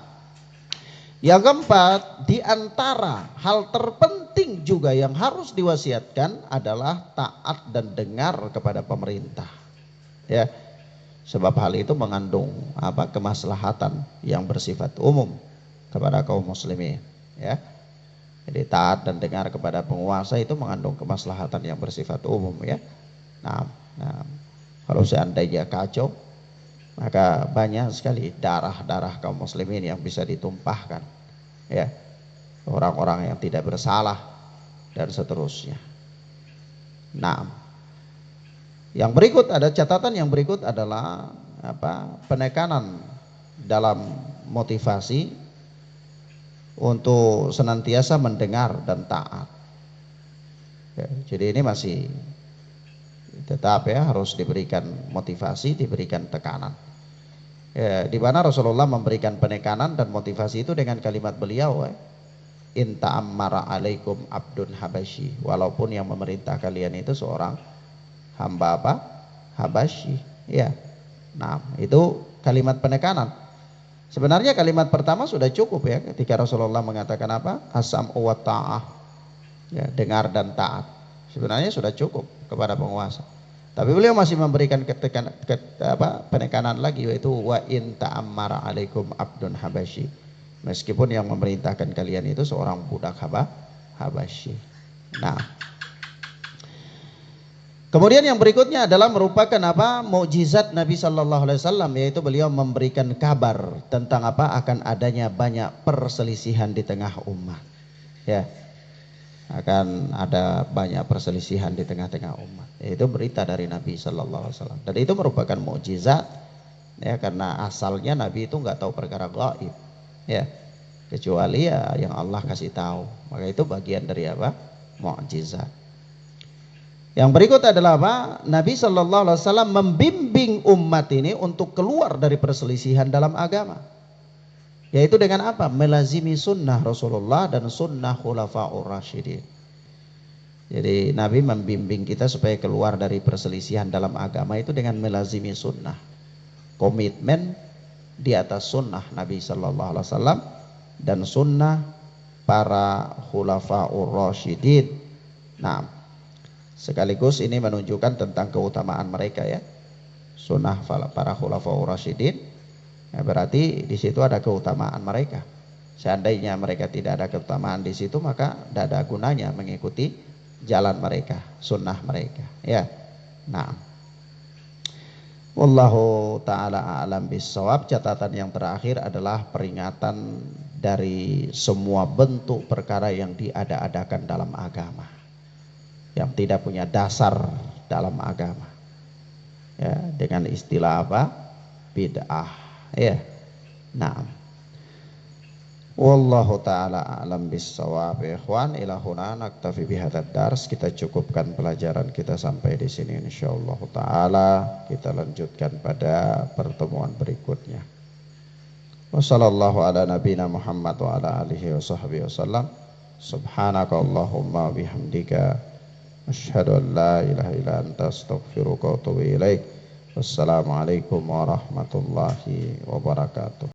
Speaker 1: yang keempat, di antara hal terpenting juga yang harus diwasiatkan adalah taat dan dengar kepada pemerintah. Ya. Sebab hal itu mengandung kemaslahatan yang bersifat umum kepada kaum muslimin, ya. Jadi taat dan dengar kepada penguasa itu mengandung kemaslahatan yang bersifat umum, ya. Nah, kalau seandainya kacau, maka banyak sekali darah-darah kaum muslimin yang bisa ditumpahkan, ya. Orang-orang yang tidak bersalah dan seterusnya. Nah, yang berikut, ada catatan yang berikut adalah penekanan dalam motivasi untuk senantiasa mendengar dan taat. Ya, jadi ini masih tetap harus diberikan motivasi, diberikan tekanan. Ya, di mana Rasulullah memberikan penekanan dan motivasi itu dengan kalimat beliau, in ta'ammara alaikum abdun habasyi, walaupun yang memerintah kalian itu seorang hamba Habasyi, ya. Nah, itu kalimat penekanan. Sebenarnya kalimat pertama sudah cukup, ya, ketika Rasulullah mengatakan as-sam'u wa ta'ah, ya, dengar dan taat. Sebenarnya sudah cukup kepada penguasa. Tapi beliau masih memberikan penekanan lagi, yaitu wa in ta'ammara alaikum abdun habasyi, meskipun yang memerintahkan kalian itu seorang budak Habasyi. Nah, kemudian yang berikutnya adalah merupakan mukjizat Nabi Shallallahu Alaihi Wasallam, yaitu beliau memberikan kabar tentang akan adanya banyak perselisihan di tengah umat. Ya, akan ada banyak perselisihan di tengah-tengah umat. Itu berita dari Nabi Shallallahu Alaihi Wasallam. Dan itu merupakan mukjizat, ya, karena asalnya Nabi itu nggak tahu perkara gaib, ya, kecuali ya yang Allah kasih tahu. Maka itu bagian dari mukjizat. Yang berikut adalah Nabi Shallallahu Alaihi Wasallam membimbing umat ini untuk keluar dari perselisihan dalam agama, yaitu dengan melazimi sunnah Rasulullah dan sunnah khulafaur rasyidin. Jadi Nabi membimbing kita supaya keluar dari perselisihan dalam agama itu dengan melazimi sunnah, komitmen di atas sunnah Nabi Shallallahu Alaihi Wasallam dan sunnah para khulafaur rasyidin. Nah, sekaligus ini menunjukkan tentang keutamaan mereka, ya, sunnah para khulafaur rasyidin, ya, berarti di situ ada keutamaan mereka. Seandainya mereka tidak ada keutamaan di situ, maka tidak ada gunanya mengikuti jalan mereka, sunnah mereka, ya. Nah, wallahu taala a'lam bissawab. Catatan yang terakhir adalah peringatan dari semua bentuk perkara yang diada-adakan dalam agama, yang tidak punya dasar dalam agama, ya, dengan istilah bid'ah, ya. Nah, wallahu taala a'lam bissawab. Ikhwan, ila huna naktafi bihadzal dars. Kita cukupkan pelajaran kita sampai di sini, insyaallah taala. Kita lanjutkan pada pertemuan berikutnya. Wassallallahu ala nabiyina Muhammad wa ala alihi washabbihi wasallam. Subhanakallahumma bihamdika asyhadu an la ilaha illa anta astaghfiruka wa atubu ilaik. Wassalamualaikum warahmatullahi wabarakatuh.